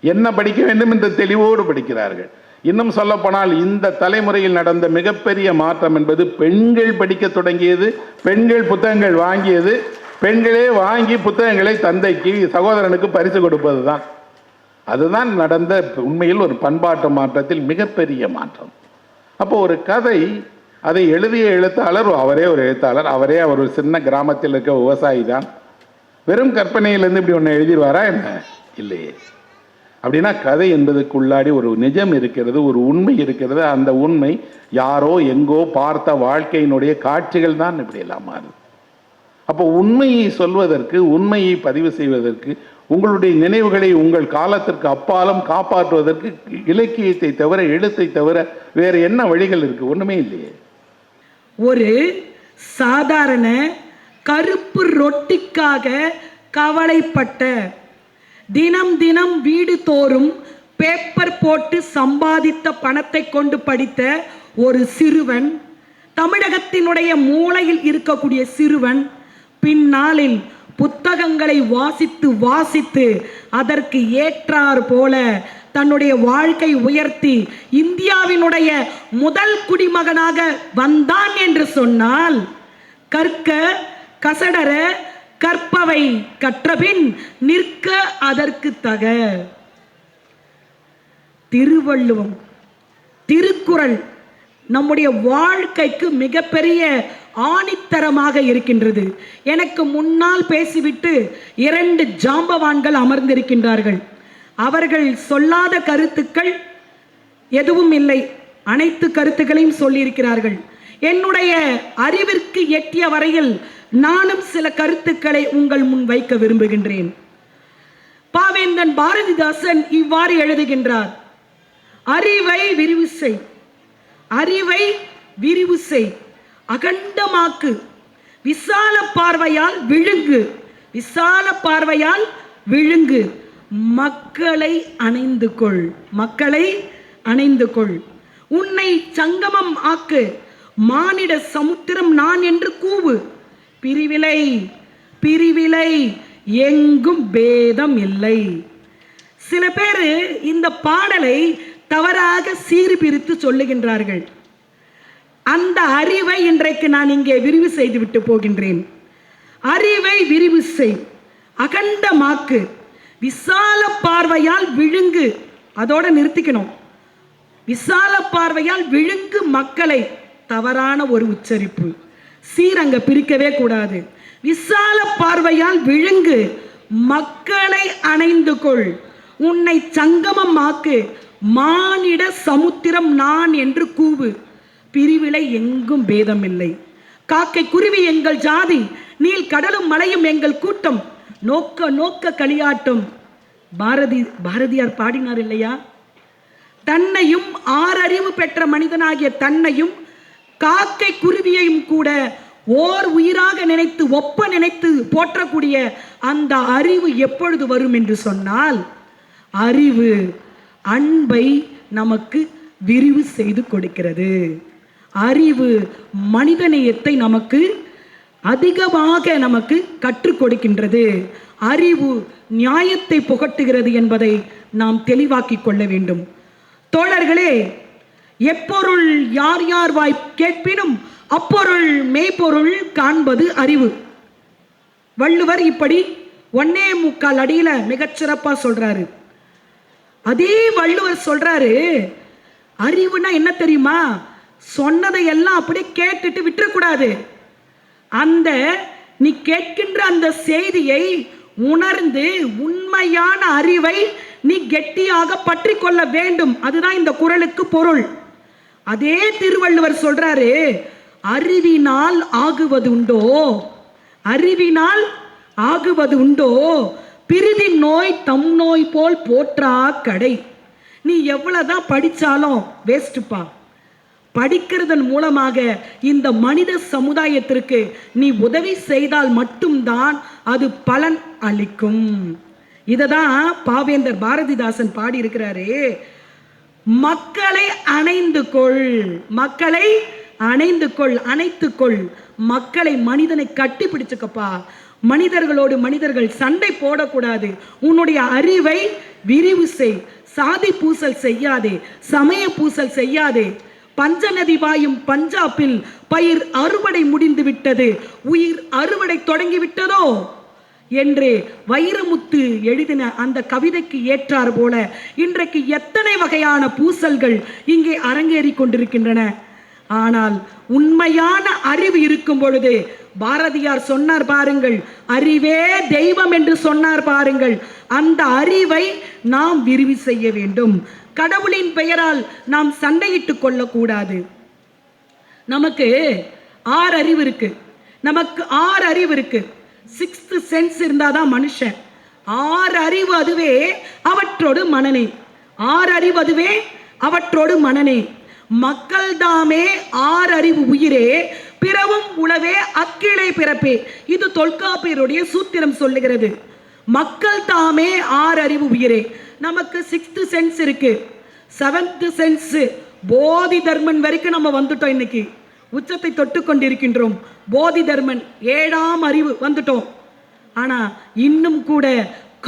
என்ன படிக்க வேண்டும் என்ற தெளிவோடு படிக்கிறார்கள். இன்னும் சொல்லப்போனால் இந்த தலைமுறையில் நடந்த மிகப்பெரிய மாற்றம் என்பது பெண்கள் படிக்க தொடங்கியது, பெண்கள் புத்தகங்கள் வாங்கியது, பெண்களே வாங்கி புத்தகங்களை தந்தைக்கு சகோதரனுக்கு பரிசு கொடுப்பது தான். அதுதான் நடந்த உண்மையில் ஒரு பண்பாட்டு மாற்றத்தில் மிகப்பெரிய மாற்றம். அப்போ ஒரு கதை, அதை எழுதிய எழுத்தாளர் அவரே ஒரு எழுத்தாளர், அவரே அவர் ஒரு சின்ன கிராமத்தில் இருக்க விவசாயி தான். வெறும் கற்பனையிலிருந்து இப்படி ஒன்று எழுதிடுவாரா என்ன? இல்லையே. அப்படின்னா கதை என்பதுக்குள்ளாடி ஒரு நிஜம் இருக்கிறது, ஒரு உண்மை இருக்கிறது. அந்த உண்மை யாரோ எங்கோ பார்த்த வாழ்க்கையினுடைய காட்சிகள் தான் இப்படி எல்லாம் மாறுது. அப்போ உண்மையை சொல்வதற்கு, உண்மையை பதிவு செய்வதற்கு, உங்களுடைய நினைவுகளை உங்கள் காலத்திற்கு அப்பாலும் காப்பாற்றுவதற்கு இலக்கியத்தை தவிர, எழுத்தை தவிர வேறு என்ன வழிகள் இருக்கு? ஒண்ணுமே இல்லையே. ஒரு சாதாரண கருப்பு ரொட்டிக்காக கவலைப்பட்ட, தினம் தினம் வீடு தோறும் பேப்பர் போட்டு சம்பாதித்த பணத்தை கொண்டு படித்த ஒரு சிறுவன், தமிழகத்தினுடைய மூலையில் இருக்கக்கூடிய சிறுவன், பின்னாளில் புத்தகங்களை வாசித்து வாசித்து அதற்கு ஏற்றார் போல தன்னுடைய வாழ்க்கை உயர்த்தி இந்தியாவினுடைய முதல் குடிமகனாக வந்தான் என்று சொன்னால், கற்க கசடர கற்பவை கற்றபின் நிற்க அதற்கு தக. திருவள்ளுவம், திருக்குறள் நம்முடைய வாழ்க்கைக்கு மிகப்பெரிய ஆணித்தரமாக இருக்கின்றது. எனக்கு முன்னால் பேசிவிட்டு 2 ஜாம்பவான்கள் அமர்ந்திருக்கின்றார்கள். அவர்கள் சொல்லாத கருத்துக்கள் எதுவும் இல்லை, அனைத்து கருத்துக்களையும் சொல்லியிருக்கிறார்கள். என்னுடைய அறிவிற்கு எட்டிய வரையில் நானும் சில கருத்துக்களை உங்கள் முன் வைக்க விரும்புகின்றேன். பாவேந்தன் பாரதிதாசன் இவ்வாறு எழுதுகின்றார்: அறிவை விரிவு செய், அறிவை விரிவு செய், அகண்டமாக்கு, விசால பார்வையால் விழுங்கு, விசால பார்வையால் விழுங்கு, மக்களை அணைந்து கொள், மக்களை அணைந்து கொள், உன்னை சங்கமம் ஆக்கு, மானிட சமுத்திரம் நான் என்று கூவு, பிரிவிலை பிரிவிலை எங்கும் பேதம் இல்லை. சில பேர் இந்த பாடலை தவறாக சீர்பிரித்து சொல்லுகின்றார்கள். அந்த அறிவை இன்றைக்கு நான் இங்கே விரிவு செய்துவிட்டு போகின்றேன். அறிவை விரிவு செய், அகண்டமாக்கு, விசால பார்வையால் விழுங்கு, அதோட நிறுத்திக்கணும். விசால பார்வையால் விழுங்கு மக்களை, தவறான ஒரு உச்சரிப்பு, சீரங்க பிரிக்கவே கூடாது. விசால பார்வையால் விழுங்கு, மக்களை அணைந்து கொள், உன்னை சங்கமமாக்கு, மானிட சமுத்திரம் நான் என்று கூவு, பிரிவிலை எங்கும் பேதமில்லை. காக்கை குருவி எங்கள் ஜாதி, நீல் கடலும் மலையும் எங்கள் கூட்டம், நோக்க நோக்க களியாட்டும். பாரதியார் பாடினார் இல்லையா? தன்னையும் ஆறறிவு பெற்ற மனிதனாகிய தன்னையும் காக்கை குருவியையும் கூட ஓர் உயிராக நினைத்து, ஒப்ப நினைத்து போற்றக்கூடிய அந்த அறிவு எப்பொழுது வரும் என்று சொன்னால், அறிவு அன்பை நமக்கு விரிவு செய்து கொடுக்கிறது. அறிவு மனிதநேயத்தை நமக்கு அதிகமாக நமக்கு கற்றுக் கொடுக்கின்றது. அறிவு நியாயத்தை புகட்டுகிறது என்பதை நாம் தெளிவாக்கிக் கொள்ள வேண்டும். தோழர்களே, எப்பொருள் யார் யார் வாய் கேட்பினும் அப்பொருள் மெய்ப்பொருள் காண்பது அறிவு. வள்ளுவர் இப்படி 1.25 அடியில மிகச்சிறப்பா சொல்றாரு. அதே வள்ளுவர் சொல்றாரு, அறிவுனா என்ன தெரியுமா? சொன்னதை எல்லாம் அப்படியே கேட்டுட்டு விட்டுறக்கூடாது. அந்த நீ கேட்கின்ற அந்த செய்தியை உணர்ந்து உண்மையான அறிவை நீ கெட்டியாக பற்றி கொள்ள வேண்டும். அதுதான் இந்த குறளுக்கு பொருள். அதே திருவள்ளுவர் சொல்றாரு, அறிவினால் ஆகுவது உண்டோ, அறிவினால் ஆகுவது உண்டோ, பிரிதி நோய் தம் நோய் போல் போற்றா கடை. நீ எவ்வளவுதான் படிச்சாலும் வேஸ்ட்பா. படிக்கிறதன் மூலமாக இந்த மனித சமுதாயத்திற்கு நீ உதவி செய்தால் மட்டும்தான் அது பலன் அளிக்கும். இததான் பாவேந்தர் பாரதிதாசன் பாடி இருக்கிறாரு. மக்களை அணைந்து கொள், மக்களை அணைந்து கொள், அணைத்துக்கொள். மக்களை, மனிதனை கட்டி பிடிச்சுக்கப்பா. மனிதர்களோடு மனிதர்கள் சண்டை போடக்கூடாது. உன்னுடைய அறிவை விரிவு செய். சாதி பூசல் செய்யாதே, சமய பூசல் செய்யாதே. பஞ்சநதி வாயும் பஞ்சாபில் பயிர் அறுவடை முடிந்து விட்டது, உயிர் அறுவடை தொடங்கி விட்டதோ என்று வைரமுத்து எழுதின அந்த கவிதைக்கு ஏற்றார் போல இன்றைக்கு எத்தனை வகையான பூசல்கள் இங்கே அரங்கேறி கொண்டிருக்கின்றன. ஆனால் உண்மையான அறிவு இருக்கும் பொழுது, பாரதியார் சொன்னார் பாருங்கள், அறிவே தெய்வம் என்று சொன்னார் பாருங்கள். அந்த அறிவை நாம் விரிவு செய்ய வேண்டும். கடவுளின் பெயரால் நாம் சண்டையிட்டுக் கொள்ளக்கூடாது. நமக்கு 6 அறிவு இருக்கு, நமக்கு 6 அறிவு இருக்கு. 6th சென்ஸ் இருந்தாதான் மனுஷன். 6 அறிவு அதுவே அவற்றோடு மனநே, 6 அறிவு அதுவே அவற்றோடு மனநே. மக்கள் தாமே 6 அறிவு உயிரே, பிறவும் உளவே அக்கிளை பிறப்பே. இது தொல்காப்பியருடைய சூத்திரம் சொல்லுகிறது. மக்கள் தாமே 6 அறிவு உயிரே. நமக்கு 6th சென்ஸ் இருக்கு, 7th சென்ஸ் போதி தர்மன் வரைக்கும் நம்ம வந்துட்டோம். இன்னைக்கு உச்சத்தை தொட்டு கொண்டிருக்கின்றோம். போதி தர்மன் 7ஆம் அறிவு வந்துட்டோம். ஆனா இன்னும் கூட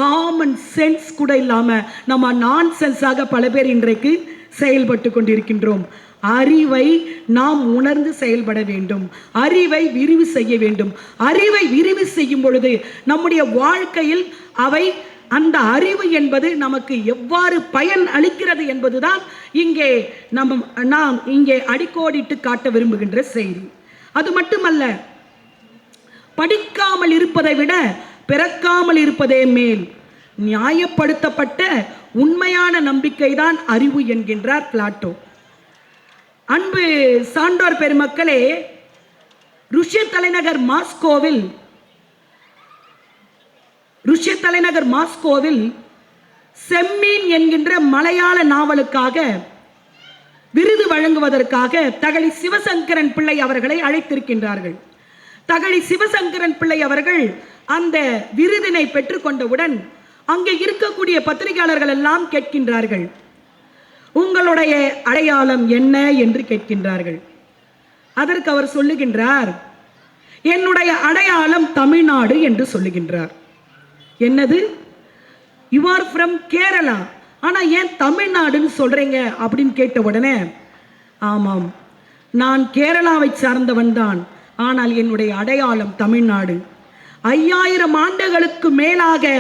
காமன் சென்ஸ் கூட இல்லாம நம்ம நான் சென்ஸாக பல பேர் இன்றைக்கு செயல்பட்டு கொண்டிருக்கின்றோம். அறிவை நாம் உணர்ந்து செயல்பட வேண்டும். அறிவை விரிவு செய்ய வேண்டும். அறிவை விரிவு செய்யும் பொழுது நம்முடைய வாழ்க்கையில் அவை, அந்த அறிவு என்பது நமக்கு எவ்வாறு பயன் அளிக்கிறது என்பதுதான் இங்கே நாம் இங்கே அடிக்கோடிட்டு காட்ட விரும்புகின்ற செய்தி. அது மட்டுமல்ல, படிக்காமல் இருப்பதை விட பிறக்காமல் இருப்பதே மேல். நியாயப்படுத்தப்பட்ட உண்மையான நம்பிக்கை தான் அறிவு என்கின்றார் பிளாட்டோ. அன்பு சான்றோர் பெருமக்களே, ருஷ்ய தலைநகர் மாஸ்கோவில் செம்மீன் என்கின்ற மலையாள நாவலுக்காக விருது வழங்குவதற்காக தகழி சிவசங்கரன் பிள்ளை அவர்களை அழைத்திருக்கின்றார்கள். தகழி சிவசங்கரன் பிள்ளை அவர்கள் அந்த விருதினை பெற்றுக்கொண்டவுடன் அங்கே இருக்கக்கூடிய பத்திரிகையாளர்கள் எல்லாம் கேட்கின்றார்கள், உங்களுடைய அடையாளம் என்ன என்று கேட்கின்றார்கள். அதற்கு அவர் சொல்லுகின்றார், என்னுடைய அடையாளம் தமிழ்நாடு என்று சொல்லுகின்றார். என்னது, யூ ஆர் ஃப்ரம் கேரளா, ஆனா ஏன் தமிழ்நாடுன்னு சொல்றீங்க அப்படின்னு கேட்ட உடனே, ஆமாம், நான் கேரளாவை சார்ந்தவன் தான், ஆனால் என்னுடைய அடையாளம் தமிழ்நாடு. 5000 ஆண்டுகளுக்கு மேலாக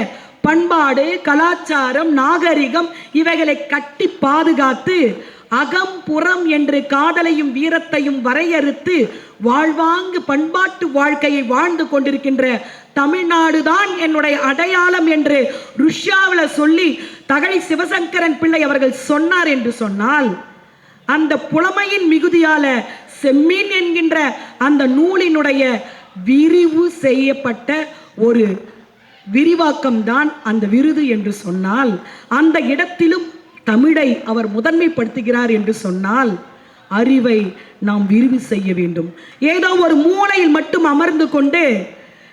பண்பாடு, கலாச்சாரம், நாகரிகம் இவைகளை கட்டி பாதுகாத்து அகம் புறம் என்று காதலையும் வீரத்தையும் வரையறுத்து வாழ்வாங்கு பண்பாட்டு வாழ்க்கையை வாழ்ந்து கொண்டிருக்கின்ற தமிழ்நாடு தான் என்னுடைய அடையாளம் என்று ருஷ்யாவில் சொல்லி தகழி சிவசங்கரன் பிள்ளை அவர்கள் சொன்னார் என்று சொன்னால், அந்த புலமையின் மிகுதியால செம்மீன் என்கின்ற அந்த நூலினுடைய விரிவு செய்யப்பட்ட ஒரு விரிவாக்கம் தான் அந்த விருது என்று சொன்னால், அந்த இடத்திலும் தமிழை அவர் முதன்மைப்படுத்துகிறார் என்று சொன்னால், அறிவை நாம் விரிவு செய்ய வேண்டும். ஏதோ ஒரு மூலையில் மட்டும் அமர்ந்து கொண்டு,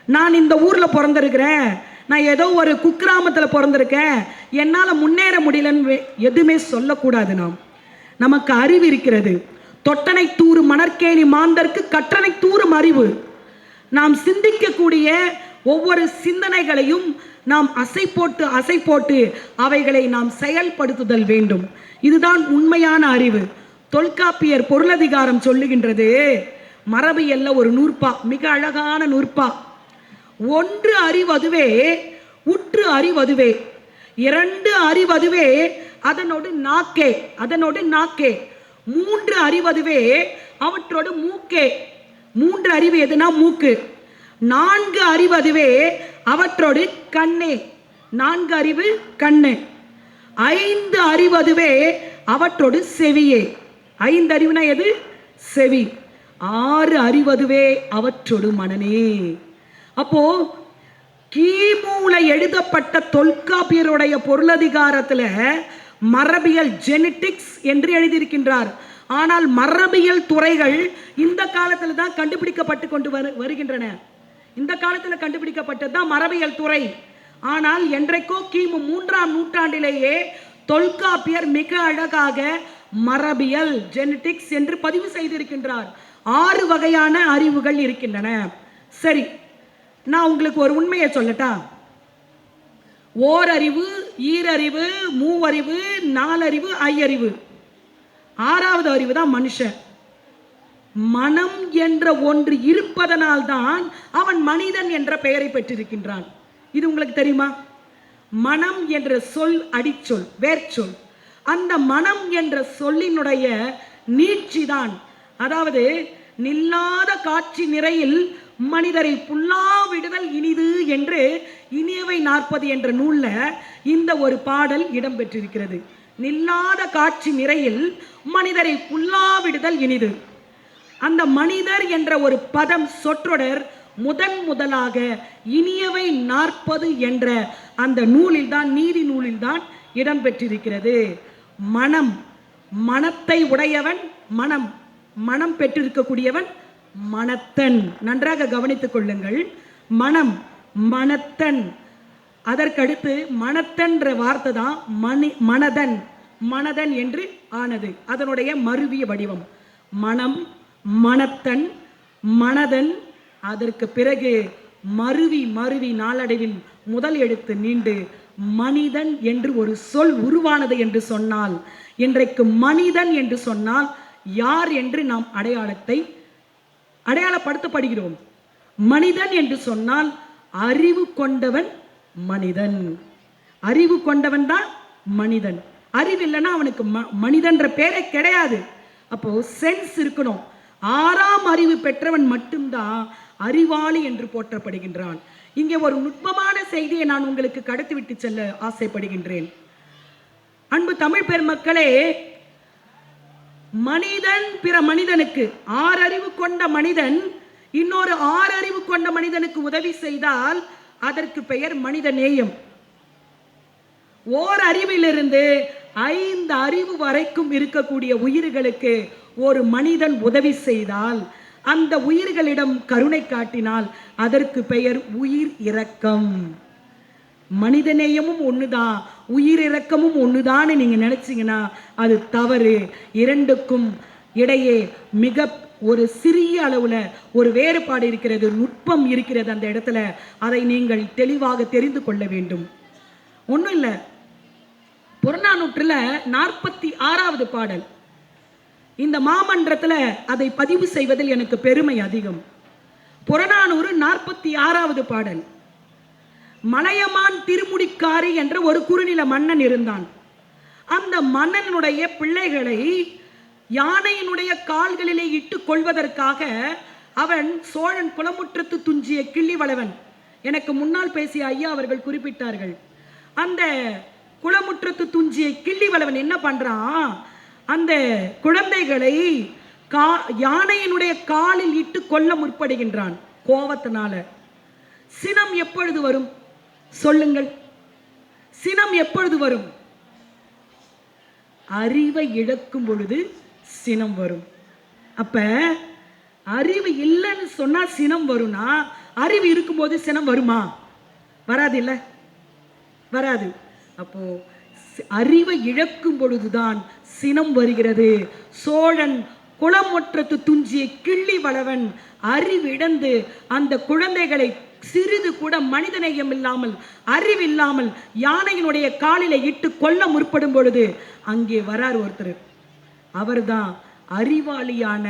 நான் இந்த ஊர்ல பிறந்திருக்கிறேன், நான் ஏதோ ஒரு குக்கிராமத்தில் பிறந்திருக்கேன், என்னால் முன்னேற முடியலன்னு எதுவுமே சொல்லக்கூடாது. நமக்கு அறிவு இருக்கிறது. தொட்டனை தூறு மணற்கேணி மாந்தர்க்கு கற்றனை தூறும் அறிவு. நாம் சிந்திக்கக்கூடிய ஒவ்வொரு சிந்தனைகளையும் நாம் அசை போட்டு அவைகளை நாம் செயல்படுத்துதல் வேண்டும். இதுதான் உண்மையான அறிவு. தொல்காப்பியர் பொருளதிகாரம் சொல்லுகின்றது, மரபியல்ல ஒரு நூற்பா, மிக அழகான நூற்பா. 1 அறிவதுவே உற்று அறிவதுவே, 2 அறிவதுவே அதனோடு நாக்கே, 3 அறிவதுவே அவற்றோடு மூக்கே. 3 அறிவு எதுனா மூக்கு. 4 அறிவு அதுவே அவற்றோடு கண்ணே. 4 அறிவு கண்ணு. 5 அறிவு அதுவே அவற்றோடு செவியே. 5 அறிவுனா எது? செவி. 6 அறிவு அதுவே அவற்றோடு மனநே. அப்போ கிமுல எழுதப்பட்ட தொல்காப்பியருடைய பொருளதிகாரத்துல மரபியல் ஜெனடிக்ஸ் என்று எழுதியிருக்கின்றார். ஆனால் மரபியல் துறைகள் இந்த காலத்துல தான் கண்டுபிடிக்கப்பட்டு கொண்டு வருகின்றன. இந்த காலத்துல கண்டுபிடிக்கப்பட்டது தான் மரபியல் துறை. ஆனால் என்றைக்கோ கிமு 3ஆம் நூற்றாண்டிலேயே தொல்காப்பியர் மிக அழகாக மரபியல் ஜெனடிக்ஸ் என்று பதிவு செய்திருக்கின்றார். 6 வகையான அறிவுகள் இருக்கின்றன. சரி, நான் உங்களுக்கு ஒரு உண்மையை சொல்லட்டா? ஓரறிவு, ஈரறிவு, மூவறிவு, 4 அறிவு, ஐயறிவு. 6வது அறிவு தான் மனுஷன். மனம் என்ற ஒன்று இருப்பதனால்தான் அவன் மனிதன் என்ற பெயரை பெற்றிருக்கின்றான். இது உங்களுக்கு தெரியுமா? மனம் என்ற சொல் அடிச்சொல், வேர்ச்சொல். அந்த மனம் என்ற சொல்லினுடைய நீட்சிதான், அதாவது நில்லாத காட்சி நிறையில் மனிதரை புல்லாவிடுதல் இனிது என்று இனியவை 40 என்ற நூல்ல இந்த ஒரு பாடல் இடம்பெற்றிருக்கிறது. நில்லாத காட்சி நிறையில் மனிதரை புல்லாவிடுதல் இனிது. அந்த மனிதர் என்ற ஒரு பதம் சொற்றொடர் முதலாக இனியவை 40 என்ற அந்த நூலில் தான், நீதி நூலில் தான் இடம்பெற்றிருக்கிறது. மனம், மனத்தை உடையவன் மனம், மனம் பெற்றிருக்கக்கூடியவன் மனத்தன். நன்றாக கவனித்துக் கொள்ளுங்கள். மனம், மனத்தன். அதற்கடுத்து மனத்தன்ற வார்த்தை தான் மனதன், மனதன் என்று ஆனது. அதனுடைய மருவிய வடிவம் மனம், மனத்தன், மனதன். அதற்கு பிறகு மருவி நாளடைவில் முதல் எழுத்து நீண்டு மனிதன் என்று ஒரு சொல் உருவானது என்று சொன்னால், இன்றைக்கு மனிதன் என்று சொன்னால் யார் என்று நாம் அடையாளப்படுத்தப்படுகிறோம். மனிதன் என்று சொன்னால் அறிவு கொண்டவன் மனிதன். அறிவு கொண்டவன் தான் மனிதன். அறிவு இல்லைன்னா அவனுக்கு மனிதன்ற பேரே கிடையாது. அப்போ சென்ஸ் இருக்கணும். 6ஆம் அறிவு பெற்றவன் மட்டும்தான் அறிவாளி என்று போற்றப்படுகின்றான். இங்கே ஒரு நுட்பமான செய்தியை நான் உங்களுக்கு கடத்திவிட்டு செல்ல ஆசைப்படுகின்றேன். அன்பு தமிழ் பெருமக்களே, மனிதன் பிற மனிதனுக்கு 6 அறிவு கொண்ட மனிதன் இன்னொரு 6 அறிவு கொண்ட மனிதனுக்கு உதவி செய்தால் அதற்கு பெயர் மனித நேயம். ஓர் அறிவிலிருந்து 5 அறிவு வரைக்கும் இருக்கக்கூடிய உயிர்களுக்கு ஒரு மனிதன் உதவி செய்தால், அந்த உயிர்களிடம் கருணை காட்டினால் அதற்கு பெயர் உயிர் இரக்கம். மனிதநேயமும் ஒண்ணுதான், உயிர் இரக்கமும் ஒண்ணுதான் நீங்க நினைச்சீங்கன்னா அது தவறு. இரண்டுக்கும் இடையே மிக ஒரு சிறிய அளவுல ஒரு வேறுபாடு இருக்கிறது, நுட்பம் இருக்கிறது அந்த இடத்துல. அதை நீங்கள் தெளிவாக தெரிந்து கொள்ள வேண்டும். ஒன்றும் இல்லை, புறநானூற்றுல 46வது பாடல். இந்த மாமன்றத்தில் அதை பதிவு செய்வதில் எனக்கு பெருமை அதிகம். புறநானூறு 46வது பாடல். மலையமான் திருமுடிக்காரி என்ற ஒரு குறுநில மன்னன் இருந்தான். அந்த மன்னனுடைய பிள்ளைகளை யானையினுடைய கால்களிலே இட்டு கொள்வதற்காக அவன் சோழன் குளமுற்றத்து துஞ்சிய கிள்ளிவளவன், எனக்கு முன்னால் பேசிய ஐயா அவர்கள் குறிப்பிட்டார்கள். அந்த குளமுற்றத்து துஞ்சிய கிள்ளிவளவன் என்ன பண்றான், அந்த குழந்தைகளை யானையினுடைய காலில் இட்டு கொல்ல முற்படுகின்றான் கோவத்தினால. சினம் எப்பொழுது வரும் சொல்லுங்கள்? சினம் எப்பொழுது வரும்? அறிவை இழக்கும் பொழுது சினம் வரும். அப்ப அறிவு இல்லைன்னு சொன்னா சினம் வரும்னா, அறிவு இருக்கும்போது சினம் வருமா? வராது. இல்ல, வராது. அப்போ அறிவை இழக்கும் பொழுதுதான் சினம் வருகிறது. சோழன் குளமுற்றத்து துஞ்சிய கிள்ளிவளவன் அறிவிழந்து அந்த குழந்தைகளை சிறிது கூட மனிதநேயம் இல்லாமல், அறிவில்லாமல் யானையினுடைய காலில இட்டு கொல்ல முற்படும் பொழுது அங்கே வரார் ஒருத்தர். அவர்தான் அறிவாளியான,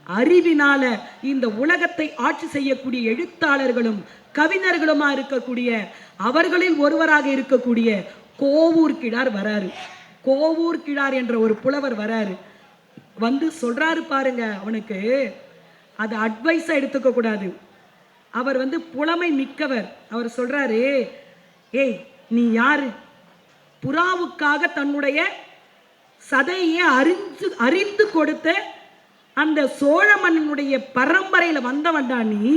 அறிவினால இந்த உலகத்தை ஆட்சி செய்யக்கூடிய எழுத்தாளர்களும் கவிஞர்களுமா இருக்கக்கூடிய, அவர்களில் ஒருவராக இருக்கக்கூடிய கோவூர் கிழார் வராரு. கோவூர் கிழார் என்ற ஒரு புலவர் வராரு. வந்து சொல்றாரு பாருங்க, அவனுக்கு அது அட்வைஸா எடுத்துக்க கூடாது. அவர் வந்து புலமை மிக்கவர். அவர் சொல்றாரு, ஏய் நீ யாரு? புறாவுக்காக தன்னுடைய சதையை அறிந்து கொடுத்த அந்த சோழ மன்னனுடைய பரம்பரையில வந்தவன்டா நீ.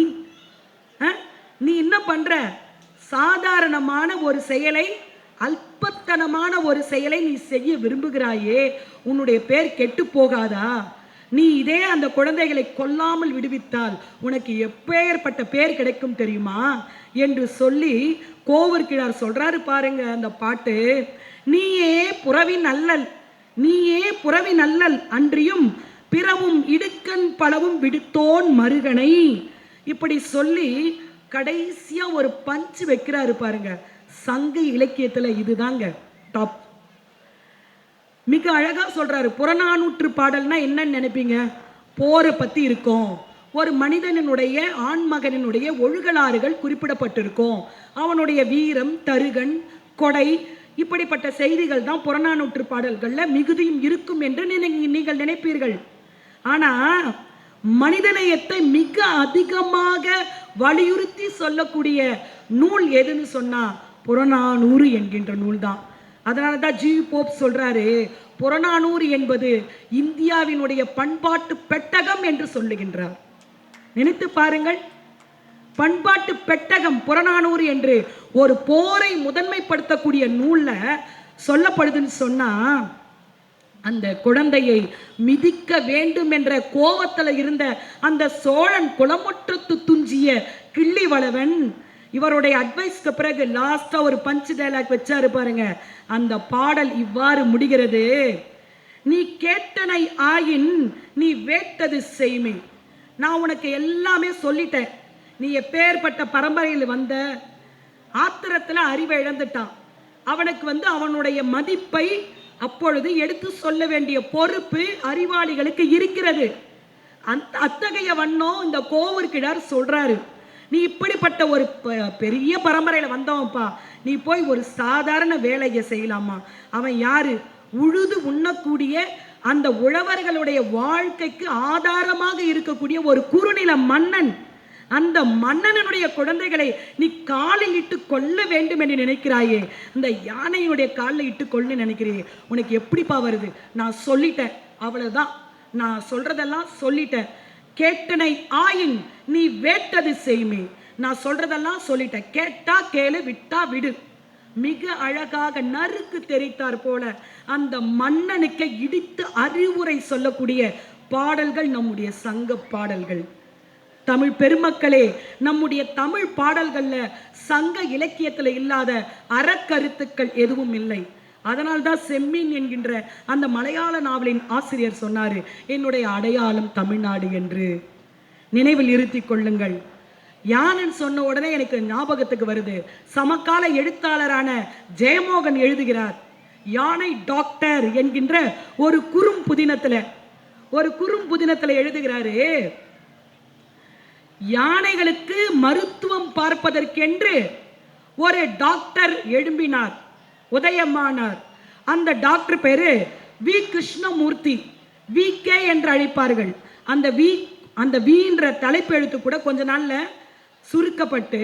நீ என்ன பண்ற? சாதாரணமான ஒரு செயலை, அல்பத்தனமான ஒரு செயலை நீ செய்ய விரும்புகிறாயே, உன்னுடைய பேர் கெட்டு போகாதா? நீ இதே அந்த குழந்தைகளை கொல்லாமல் விடுவித்தால் உனக்கு எப்பேற்பட்ட பேர் கிடைக்கும் தெரியுமா என்று சொல்லி கோவூர்கிழார் சொல்றாரு பாருங்க அந்த பாட்டு. நீயே புறவின் அல்லல், நீயே புறவின் அல்லல் அன்றியும் பிறவும் இடுக்கண் பலவும் விடுத்தோன் மருகனை. இப்படி சொல்லி கடைசியா ஒரு பஞ்சு வைக்கிறாரு பாருங்க. சங்க இலக்கியத்துல இதுதாங்க டாப். மிக அழகா சொல்றாரு. புறநானூற்று பாடல்னா என்னன்னு நினைப்பீங்க? போரை பத்தி இருக்கும். ஒரு மனிதனுடைய ஆண்மகனினுடைய ஒழுகலாறுகள் குறிப்பிடப்பட்டிருக்கும். அவனுடைய வீரம், தருகன், கொடை, இப்படிப்பட்ட செய்திகள் தான் புறநானூற்று பாடல்கள்ல மிகுதியும் இருக்கும் என்று நீங்கள் நினைப்பீர்கள். ஆனா மனிதநேயத்தை மிக அதிகமாக வலியுறுத்தி சொல்லக்கூடிய நூல் எதுன்னு சொன்னா புறநானூறு என்கின்ற நூல் தான். அதனால தான் ஜி போப் சொல்றாரு, புறநானூறு என்பது இந்தியாவினுடைய பண்பாட்டு பெட்டகம் என்று சொல்லுகின்றார். நினைத்து பாருங்கள், பண்பாட்டு பெட்டகம் புறநானூறு என்று ஒரு போரை முதன்மைப்படுத்தக்கூடிய நூல்ல சொல்லப்படுதுன்னு சொன்னா, அந்த குழந்தையை மிதிக்க வேண்டும் என்ற கோபத்துல இருந்த அந்த சோழன் குளமுற்றத்து துஞ்சிய கிள்ளிவளவன் இவருடைய அட்வைஸ்க்கு பிறகு லாஸ்டா ஒரு பஞ்ச் டயலாக் வச்சாரு பாருங்க. அந்த பாடல் இவ்வாறு முடிகிறது. நீ கேட்டனை ஆயின் நீ வேட்டது செய்மை. நான் உனக்கு எல்லாமே சொல்லிட்டேன். நீ எப்பேற்பட்ட பரம்பரையில் வந்த, ஆத்திரத்துல அறிவை இழந்துட்டான். அவனுக்கு அவனுடைய மதிப்பை அப்பொழுது எடுத்து சொல்ல வேண்டிய பொறுப்பு அறிவாளிகளுக்கு இருக்கிறது. அத்தகைய வண்ணம் இந்த கோவூர்கிழார் சொல்றாரு. நீ இப்படிப்பட்ட ஒரு பெரிய பரம்பரையில வந்தவன்ப்பா, நீ போய் ஒரு சாதாரண வேலையை செய்யலாமா? அவன் யாரு? உழுது உண்ணக்கூடிய அந்த உழவர்களுடைய வாழ்க்கைக்கு ஆதாரமாக இருக்கக்கூடிய ஒரு குறுநில மன்னன். அந்த மன்னனுடைய குழந்தைகளை நீ காலில் இட்டு கொல்ல வேண்டும் என்று நினைக்கிறாயே, இந்த யானையுடைய காலில் இட்டு கொல்ல நினைக்கிறியே, உனக்கு எப்படிப்பா வருது? நான் சொல்லிட்டேன், அவ்வளவுதான். நான் சொல்றதெல்லாம் சொல்லிட்டேன். கேட்டனை ஆயின் நீ வேட்டது செய்மே. நான் சொல்றதெல்லாம் சொல்லிட்டேன். கேட்டா கேளு, விட்டா விடு. மிக அழகாக நறுக்கு தெரித்தார் போல அந்த மன்னனுக்கு இடித்து அறிவுரை சொல்லக்கூடிய பாடல்கள் நம்முடைய சங்க பாடல்கள். தமிழ் பெருமக்களே, நம்முடைய தமிழ் பாடல்கள்ல சங்க இலக்கியத்துல இல்லாத அறக்கருத்துக்கள் எதுவும் இல்லை. அதனால்தான் செம்மீன் என்கின்ற அந்த மலையாள நாவலின் ஆசிரியர் சொன்னாரு, என்னுடைய அடையாளம் தமிழ்நாடு என்று. நினைவில் இருத்தி கொள்ளுங்கள். யானன் சொன்ன உடனே எனக்கு ஞாபகத்துக்கு வருது, சமகால எழுத்தாளரான ஜெயமோகன் எழுதுகிறார். யானை டாக்டர் என்கின்ற ஒரு குறும்புதினத்துல எழுதுகிறாரு, யானைகளுக்கு மருத்துவம் பார்ப்பதற்கென்று ஒரு டாக்டர் எழும்பினார், உதயமானார். அந்த டாக்டர் பேரு வி கிருஷ்ணமூர்த்தி, வி கே என்று அழைப்பார்கள். அந்த வின்ற தலைப்பு எழுத்து கூட கொஞ்ச நாள்ல சுருக்கப்பட்டு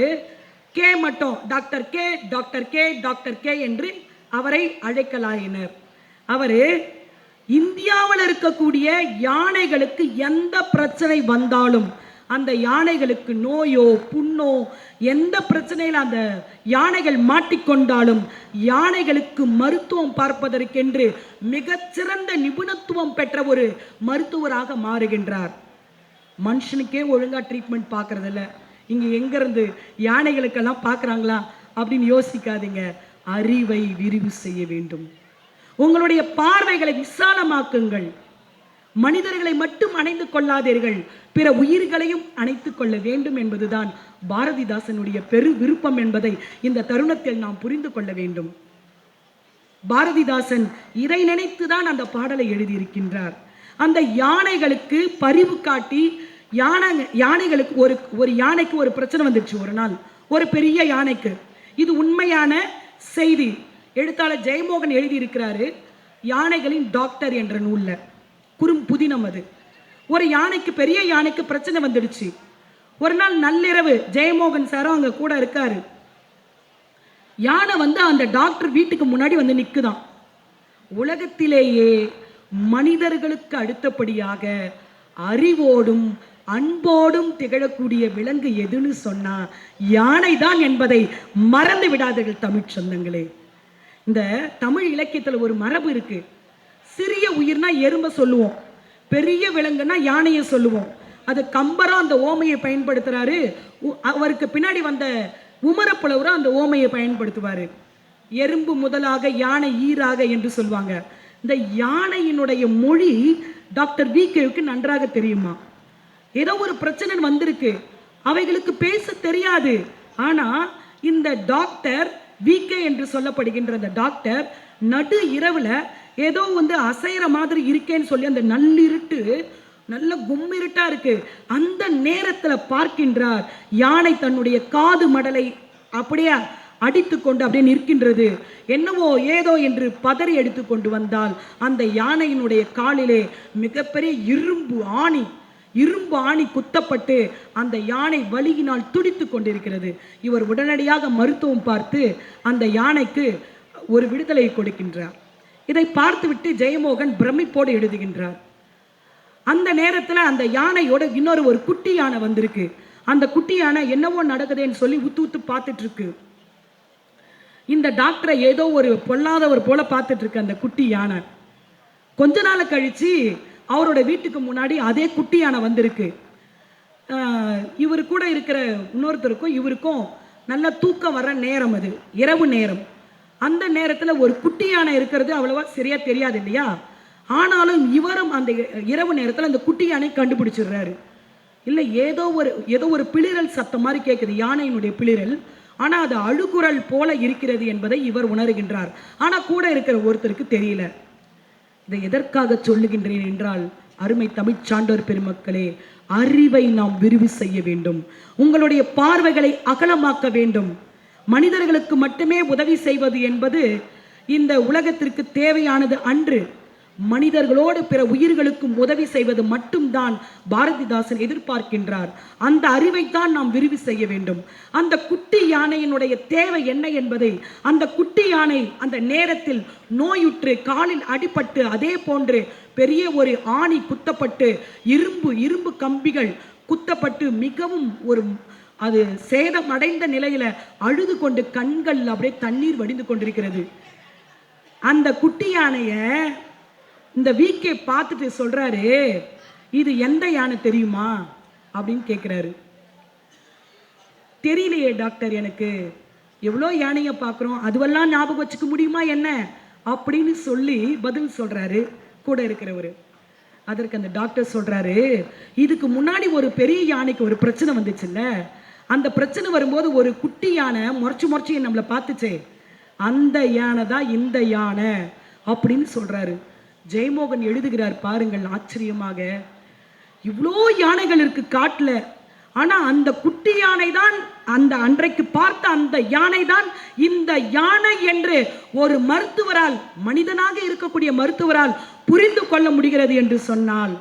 கே மட்டும் doctor K doctor K doctor K என்று அவரை அழைக்கலாயினர். அவரு இந்தியாவில் இருக்கக்கூடிய யானைகளுக்கு எந்த பிரச்சனை வந்தாலும், அந்த யானைகளுக்கு நோயோ புண்ணோ எந்த பிரச்சனையில் அந்த யானைகள் மாட்டிக்கொண்டாலும் யானைகளுக்கு மருத்துவம் பார்ப்பதற்கென்று மிகச்சிறந்த நிபுணத்துவம் பெற்ற ஒரு மருத்துவராக மாறுகின்றார். மனுஷனுக்கே ஒழுங்கா ட்ரீட்மெண்ட் பார்க்கறதில்ல, இங்க எங்க இருந்து யானைகளுக்கெல்லாம் பார்க்கறாங்களா அப்படின்னு யோசிக்காதீங்க. அறிவை விரிவு செய்ய வேண்டும். உங்களுடைய பார்வைகளை விசாலமாக்குங்கள். மனிதர்களை மட்டும் அணைந்து கொள்ளாதீர்கள், பிற உயிர்களையும் அணைத்துக் கொள்ள வேண்டும் என்பதுதான் பாரதிதாசனுடைய பெரு விருப்பம் என்பதை இந்த தருணத்தில் நாம் புரிந்து கொள்ள வேண்டும். பாரதிதாசன் இதை நினைத்துதான் அந்த பாடலை எழுதியிருக்கின்றார். அந்த யானைகளுக்கு பரிவு காட்டி, யானைகளுக்கு ஒரு யானைக்கு ஒரு பிரச்சனை வந்துச்சு ஒரு நாள், ஒரு பெரிய யானைக்கு. இது உண்மையான செய்தி. எழுத்தாளர் ஜெயமோகன் எழுதியிருக்கிறாரு யானைகளின் டாக்டர் என்ற நூல்ல. குறும்புதினம் அது. ஒரு யானைக்கு, பெரிய யானைக்கு பிரச்சனை வந்துடுச்சு. ஒரு நாள் நள்ளிரவு ஜெயமோகன் சாரும் அங்க கூட இருக்காரு. யானை அந்த டாக்டர் வீட்டுக்கு முன்னாடி நிக்குதான். உலகத்திலேயே மனிதர்களுக்கு அடுத்தபடியாக அறிவோடும் அன்போடும் திகழக்கூடிய விலங்கு எதுன்னு சொன்னா யானை தான் என்பதை மறந்து விடாதீர்கள் தமிழ் சொந்தங்களே. இந்த தமிழ் இலக்கியத்துல ஒரு மரபு இருக்கு. சிறிய உயிர்னா எறும்ப சொல்லுவோம், பெரிய விலங்குனா யானையை சொல்லுவோம். அது கம்பரும் அந்த ஓமையை பயன்படுத்துறாரு. அவருக்கு பின்னாடி வந்த உமரப்புலவரும் அந்த ஓமையை பயன்படுத்துவாரு. எறும்பு முதலாக யானை ஈராக என்று சொல்லுவாங்க. இந்த யானையினுடைய மொழி டாக்டர் விகேவுக்கு நன்றாக தெரியுமா. ஏதோ ஒரு பிரச்சனை வந்திருக்கு, அவைகளுக்கு பேச தெரியாது. ஆனா இந்த டாக்டர் விகே என்று சொல்லப்படுகின்ற அந்த டாக்டர் நடு இரவுல ஏதோ அசைற மாதிரி இருக்கேன்னு சொல்லி அந்த நள்ளிருட்டு நல்ல கும்மிருட்டா இருக்கு, அந்த நேரத்துல பார்க்கின்றார் யானை தன்னுடைய காது மடலை அப்படியே அடித்து கொண்டு அப்படியே நிற்கின்றது. என்னவோ ஏதோ என்று பதறி எடுத்து கொண்டு வந்தால் அந்த யானையினுடைய காலிலே மிகப்பெரிய இரும்பு ஆணி குத்தப்பட்டு அந்த யானை வலியினால் துடித்து கொண்டிருக்கிறது. இவர் உடனடியாக மருத்துவம் பார்த்து அந்த யானைக்கு ஒரு விடுதலை கொடுக்கின்றார். இதை பார்த்துவிட்டு ஜெயமோகன் பிரமிப்போடு எழுதுகின்றார். அந்த நேரத்தில் அந்த யானையோட ஒரு குட்டி யானை வந்திருக்கு. அந்த குட்டி யானை என்னவோ நடக்குதுன்னு சொல்லி உத்து பார்த்துட்டு இருக்கு. இந்த டாக்டரை ஏதோ ஒரு பொல்லாதவர் போல பார்த்துட்டு இருக்கு அந்த குட்டி யானை. கொஞ்ச நாள் கழிச்சு அவரோட வீட்டுக்கு முன்னாடி அதே குட்டி யானை வந்திருக்கு. இவரு கூட இருக்கிற இன்னொருத்தருக்கும் இவருக்கும் நல்ல தூக்கம் வர நேரம், அது இரவு நேரம். அந்த நேரத்தில் ஒரு குட்டி யானை இருக்கிறது அவ்வளவா சரியா தெரியாது இல்லையா. ஆனாலும் இவரும் அந்த இரவு நேரத்தில் அந்த குட்டி யானை கண்டுபிடிச்சிடுறாரு. இல்லை ஏதோ ஒரு பிளிரல் சத்தம் மாதிரி கேட்குது, யானையினுடைய பிளிரல். ஆனால் அது அழுகுரல் போல இருக்கிறது என்பதை இவர் உணர்கின்றார். ஆனால் கூட இருக்கிற ஒருத்தருக்கு தெரியல. இதை எதற்காக சொல்லுகின்றேன் என்றால், அருமை தமிழ் சான்றோர் பெருமக்களே, அறிவை நாம் விரிவு செய்ய வேண்டும். உங்களுடைய பார்வைகளை அகலமாக்க வேண்டும். மனிதர்களுக்கு மட்டுமே உதவி செய்வது என்பது இந்த உலகத்திற்கு தேவையானது அன்று. மனிதர்களோடு பிற உயிர்களுக்கும் உதவி செய்வது மட்டும்தான் பாரதிதாசன் எதிர்பார்க்கின்றார். அந்த அறிவைத்தான் நாம் விரிவு செய்ய வேண்டும். அந்த குட்டி யானையினுடைய தேவை என்ன என்பதை, அந்த குட்டி யானை அந்த நேரத்தில் நோயுற்று காலில் அடிபட்டு அதே போன்று பெரிய ஒரு ஆணி குத்தப்பட்டு இரும்பு கம்பிகள் குத்தப்பட்டு மிகவும் அது சேதமடைந்த நிலையில அழுது கொண்டு கண்கள் அப்படியே தண்ணீர் வடிந்து கொண்டிருக்கிறது. அந்த குட்டி யானைய இந்த விகே பார்த்துட்டு சொல்றாரு, இது எந்த யானை தெரியுமா அப்படின்னு கேட்கிறாரு. தெரியலையே டாக்டர், எனக்கு எவ்வளோ யானையை பார்க்குறோம், அதுவெல்லாம் ஞாபகம் வச்சுக்க முடியுமா என்ன அப்படின்னு சொல்லி பதில் சொல்றாரு கூட இருக்கிறவர். அதற்கு அந்த டாக்டர் சொல்றாரு, இதுக்கு முன்னாடி ஒரு பெரிய யானைக்கு ஒரு பிரச்சனை வந்துச்சுல்ல, அந்த பிரச்சனை வரும்போது ஒரு குட்டி யானை முறைச்சு நம்மளை பார்த்துச்சே, அந்த யானை தான் இந்த யானை அப்படின்னு சொல்றாரு. ஜெயமோகன் எழுதுகிறார் பாருங்கள், ஆச்சரியமாக, இவ்வளோ யானைகள் இருக்கு காட்டுல, ஆனா அந்த குட்டி யானை தான், அந்த அன்றைக்கு பார்த்த அந்த யானை தான் இந்த யானை என்று ஒரு மருத்துவரால், மனிதனாக இருக்கக்கூடிய மருத்துவரால் புரிந்து கொள்ள முடிகிறது என்று சொன்னால்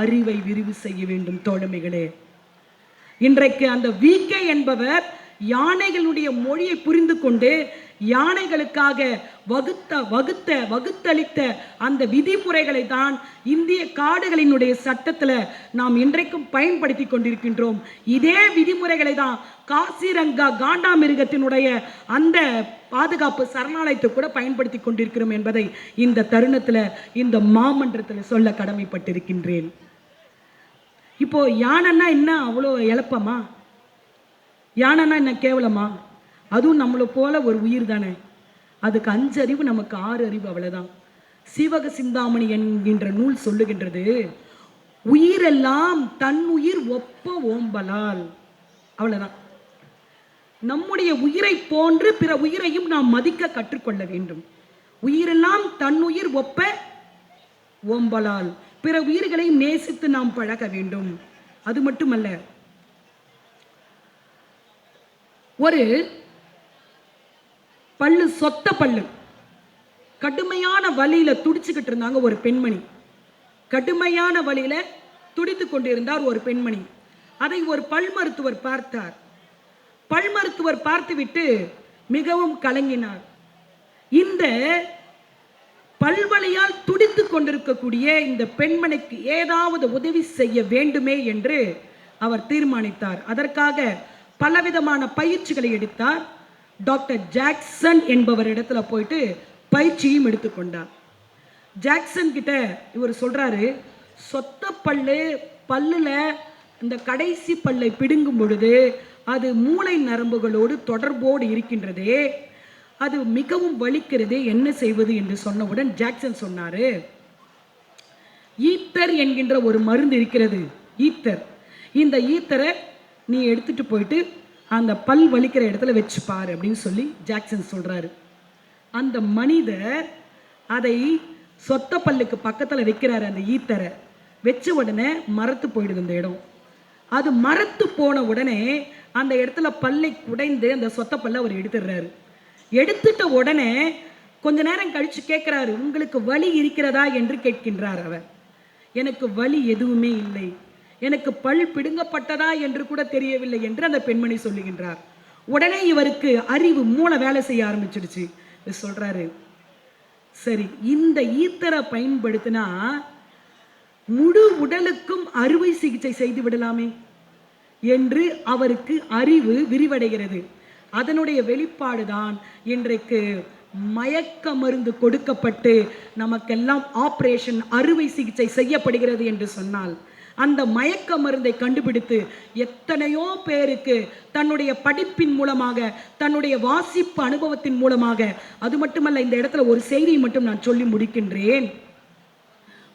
அறிவை விரிவு செய்ய வேண்டும் தோழமைகளே. இன்றைக்கு அந்த விகே என்பவர் யானைகளுடைய மொழியை புரிந்து கொண்டு யானைகளுக்காக வகுத்தளித்த அந்த விதிமுறைகளை தான் இந்திய காடுகளினுடைய சட்டத்துல நாம் இன்றைக்கும் பயன்படுத்தி கொண்டிருக்கின்றோம். இதே விதிமுறைகளை தான் காசிரங்கா காண்டாமிருகத்தினுடைய அந்த பாதுகாப்பு சரணாலயத்தை கூட பயன்படுத்தி கொண்டிருக்கிறோம் என்பதை இந்த தருணத்துல இந்த மாமன்றத்தில் சொல்ல கடமைப்பட்டிருக்கின்றேன். இப்போ யானைன்னா என்ன அவ்வளோ எளப்பமா? யானைன்னா என்ன கேவலமா? அதுவும் நம்மளை போல ஒரு உயிர் தானே. அதுக்கு 5 அறிவு, நமக்கு 6 அறிவு, அவ்வளவுதான். சீவக சிந்தாமணி என்கின்ற நூல் சொல்லுகின்றது, உயிரெல்லாம் தன் உயிர் ஒப்ப ஓம்பலால். அவ்வளவுதான். நம்முடைய உயிரை போன்று பிற உயிரையும் நாம் மதிக்க கற்றுக்கொள்ள வேண்டும். உயிரெல்லாம் தன் உயிர் ஒப்ப ஓம்பலால், பிற உயிர்களை நேசித்து நாம் பழக வேண்டும். அது மட்டுமல்ல, ஒரு சொத்த பல்லு கடுமையான வலியில துடிச்சுக்கிட்டு இருந்தாங்க ஒரு பெண்மணி. கடுமையான வலியில துடித்து கொண்டிருந்தார் ஒரு பெண்மணி. அதை ஒரு பல் மருத்துவர் பார்த்தார். பல் மருத்துவர் பார்த்துவிட்டு மிகவும் கலங்கினார். இந்த பல்வலியால் துடித்துக் கொண்டிருக்கக்கூடிய இந்த பெண்மணிக்கு ஏதாவது உதவி செய்ய வேண்டுமே என்று அவர் தீர்மானித்தார். அதற்காக பலவிதமான பயிற்சிகளை எடுத்தார். டாக்டர் ஜாக்சன் என்பவர் இடத்துல போயிட்டு பயிற்சியும் எடுத்துக்கொண்டார். ஜாக்சன் கிட்ட இவர் சொல்றாரு, சொத்த பல்லுல இந்த கடைசி பல்லை பிடுங்கும் பொழுது அது மூளை நரம்புகளோடு தொடர்போடு இருக்கின்றதே, அது மிகவும் வலிக்கிறது, என்ன செய்வது என்று சொன்னவுடன் ஜாக்சன் சொன்னாரு, ஈத்தர் என்கின்ற ஒரு மருந்து இருக்கிறது, ஈத்தர். இந்த ஈத்தரை நீ எடுத்துட்டு போயிட்டு அந்த பல் வலிக்கிற இடத்துல வச்சு பாரு அப்படின்னு சொல்லி ஜாக்சன் சொல்றாரு. அந்த மனிதர் அதை சொத்த பல்லுக்கு பக்கத்தில் வைக்கிறாரு. அந்த ஈத்தரை வச்ச உடனே மரத்து போயிடுது அந்த இடம். அது மரத்து போன உடனே அந்த இடத்துல பல்லை குடைந்து அந்த சொத்த பல்லை அவர் எடுத்துடுறாரு. எடுத்துட்ட உடனே கொஞ்ச நேரம் கழிச்சு கேட்கிறாரு, உங்களுக்கு வலி இருக்கிறதா என்று கேட்கின்றார் அவர். எனக்கு வலி எதுவுமே இல்லை, எனக்கு பல் பிடுங்கப்பட்டதா என்று கூட தெரியவில்லை என்று அந்த பெண்மணி சொல்லுகின்றார். உடனே இவருக்கு அறிவு மூளை வேலை செய்ய ஆரம்பிச்சிடுச்சு. சொல்றாரு, சரி இந்த ஈத்தரை பயன்படுத்தினா முழு உடலுக்கும் அறுவை சிகிச்சை செய்து விடலாமே என்று அவருக்கு அறிவு விரிவடைகிறது. அதனுடைய வெளிப்பாடுதான் இன்றைக்கு மயக்க மருந்து கொடுக்கப்பட்டு நமக்கெல்லாம் ஆபரேஷன் அறுவை சிகிச்சை செய்யப்படுகிறது என்று சொன்னால், அந்த மயக்க மருந்தை கண்டுபிடித்து எத்தனையோ பேருக்கு தன்னுடைய படிப்பின் மூலமாக, தன்னுடைய வாசிப்பு அனுபவத்தின் மூலமாக, அது மட்டுமல்ல, இந்த இடத்துல ஒரு செய்தியை மட்டும் நான் சொல்லி முடிக்கின்றேன்.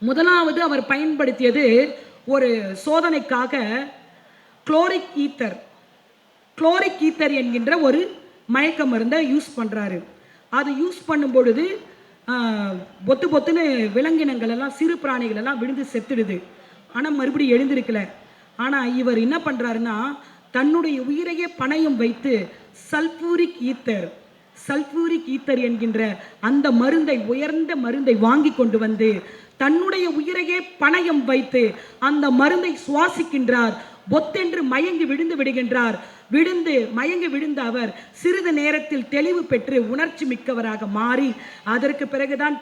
முதலாவது அவர் பயன்படுத்தியது ஒரு சோதனைக்காக குளோரிக் ஈத்தர் என்கின்ற ஒரு மயக்க மருந்தை யூஸ் பண்றாரு. அது யூஸ் பண்ணும் பொழுது பொத்து பொத்துன்னு விலங்கினங்கள் எல்லாம், சிறு பிராணிகள் எல்லாம் விழுந்து செத்துடுது. ஆனால் மறுபடியும் எழுந்திருக்கல. ஆனால் இவர் என்ன பண்ணுறாருன்னா, தன்னுடைய உயிரையே பணயம் வைத்து சல்பூரிக் ஈத்தர் என்கின்ற அந்த மருந்தை, உயர்ந்த மருந்தை வாங்கி கொண்டு வந்து தன்னுடைய உயிரையே பணயம் வைத்து அந்த மருந்தை சுவாசிக்கின்றார். பொத்தென்று மயங்கி விழுந்து விடுகின்றார். மயங்கி விழுந்த அவர் சிறிது நேரத்தில் தெளிவு பெற்று உணர்ச்சி மிக்கவராக மாறி அதற்கு பிறகுதான்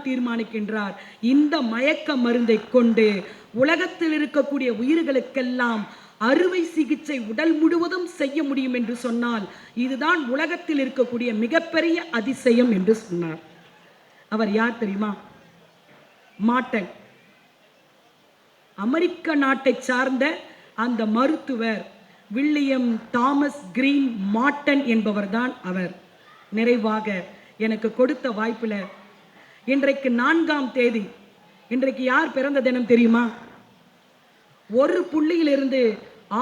தீர்மானிக்கின்றார் இந்த மயக்க மருந்தை கொண்டு உலகத்தில் இருக்கக்கூடிய உயிர்களுக்கெல்லாம் அறுவை சிகிச்சை உடல் முழுவதும் செய்ய முடியும் என்று சொன்னால் இதுதான் உலகத்தில் இருக்கக்கூடிய மிகப்பெரிய அதிசயம் என்று சொன்னார். அவர் யார் தெரியுமா? மார்டன். அமெரிக்க நாட்டை சார்ந்த அந்த மருத்துவர் வில்லியம் தாமஸ் கிரீன் மார்டன் என்பவர் தான் அவர். நிறைவாக எனக்கு கொடுத்த வாய்ப்புல இன்றைக்கு 4ஆம் தேதி, இன்றைக்கு யார் பிறந்த தினம் தெரியுமா? ஒரு புள்ளியிலிருந்து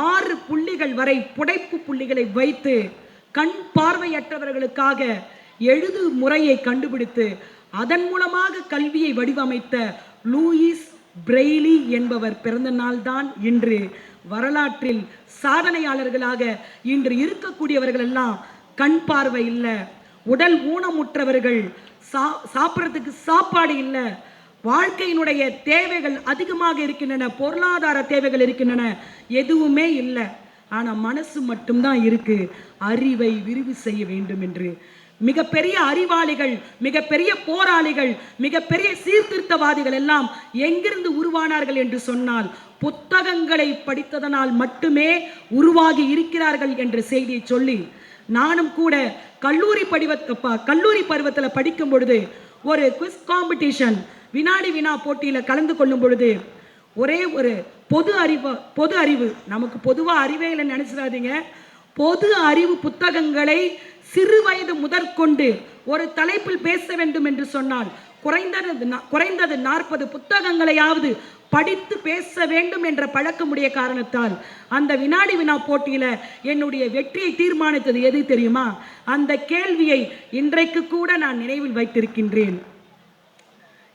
6 புள்ளிகள் வரை புடைப்பு புள்ளிகளை வைத்து கண் பார்வையற்றவர்களுக்காக எழுது முறையை கண்டுபிடித்து அதன் மூலமாக கல்வியை வடிவமைத்த லூயிஸ் பிரெய்லி என்பவர் பிறந்த நாள் தான் இன்று. வரலாற்றில் சாதனையாளர்களாக இன்று இருக்கக்கூடியவர்கள் எல்லாம் கண் பார்வை இல்லை, உடல் ஊனமுற்றவர்கள், சாப்பிட்றதுக்கு சாப்பாடு இல்லை, வாழ்க்கையினுடைய தேவைகள் அதிகமாக இருக்கின்றன, பொருளாதார தேவைகள் இருக்கின்றன, எதுவுமே இல்லை. ஆனால் மனசு மட்டும்தான் இருக்கு, அறிவை விரிவு செய்ய வேண்டும் என்று. மிகப்பெரிய அறிவாளிகள், மிகப்பெரிய போராளிகள், மிகப்பெரிய சீர்திருத்தவாதிகள் எல்லாம் எங்கிருந்து உருவானார்கள் என்று சொன்னால் புத்தகங்களை படித்ததனால் மட்டுமே உருவாகி இருக்கிறார்கள் என்ற செய்தியை சொல்லி, நானும் கூட கல்லூரி பருவத்தில் படிக்கும் பொழுது ஒரு குவிஸ் காம்படிஷன், வினாடி வினா போட்டியில் கலந்து கொள்ளும் பொழுது ஒரே ஒரு பொது அறிவு, நமக்கு பொதுவாக அறிவே இல்லை நினைச்சிடாதீங்க, பொது அறிவு புத்தகங்களை சிறு வயது முதற்கொண்டு ஒரு தலைப்பில் பேச வேண்டும் என்று சொன்னால் குறைந்தது 40 புத்தகங்களையாவது படித்து பேச வேண்டும் என்ற பழக்கமுடைய காரணத்தால் அந்த வினாடி வினா போட்டியில என்னுடைய வெற்றியை தீர்மானித்தது எது தெரியுமா? அந்த கேள்வியை இன்றைக்கு கூட நான் நினைவில் வைத்திருக்கின்றேன்.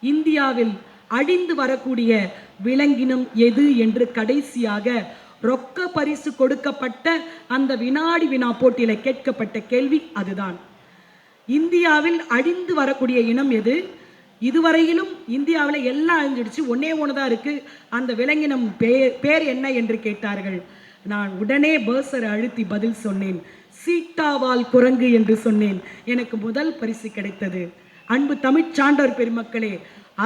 இந்தியாவில் அழிந்து வரக்கூடிய விலங்கினம் எது என்று கடைசியாக ரொக்க பரிசு கொடுக்கப்பட்ட அந்த வினாடி வினா போட்டியில கேட்கப்பட்ட கேள்வி அதுதான். இந்தியாவில் அழிந்து வரக்கூடிய இனம் எது? இதுவரையிலும் இந்தியாவில் எல்லாம் அழிஞ்சிடுச்சு, ஒன்னே ஒன்று தான் இருக்கு, அந்த விலங்கினம் பேர் என்ன என்று கேட்டார்கள். நான் உடனே பர்சரை அழுத்தி பதில் சொன்னேன், சீட்டாவால் குரங்கு என்று சொன்னேன். எனக்கு முதல் பரிசு கிடைத்தது. அன்பு தமிழ் சான்றோர் பெருமக்களே,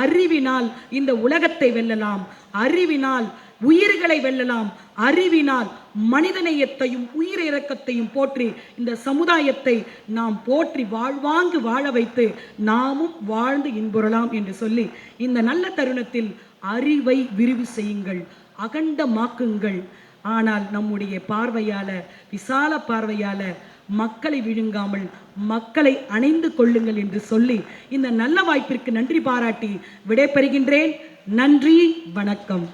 அறிவினால் இந்த உலகத்தை வெல்லலாம், அறிவினால் உயிர்களை வெல்லலாம், அறிவினால் மனிதநேயத்தையும் உயிர் இரக்கத்தையும் போற்றி இந்த சமுதாயத்தை நாம் போற்றி வாழ்வாங்கு வாழ வைத்து நாமும் வாழ்ந்து இன்புறலாம் என்று சொல்லி இந்த நல்ல தருணத்தில் அறிவை விரிவு செய்யுங்கள், அகண்டமாக்குங்கள். ஆனால் நம்முடைய பார்வையால, விசால பார்வையால மக்களை விழுங்காமல் மக்களை அணைந்து கொள்ளுங்கள் என்று சொல்லி இந்த நல்ல வாய்ப்பிற்கு நன்றி பாராட்டி விடைபெறுகின்றேன். நன்றி, வணக்கம்.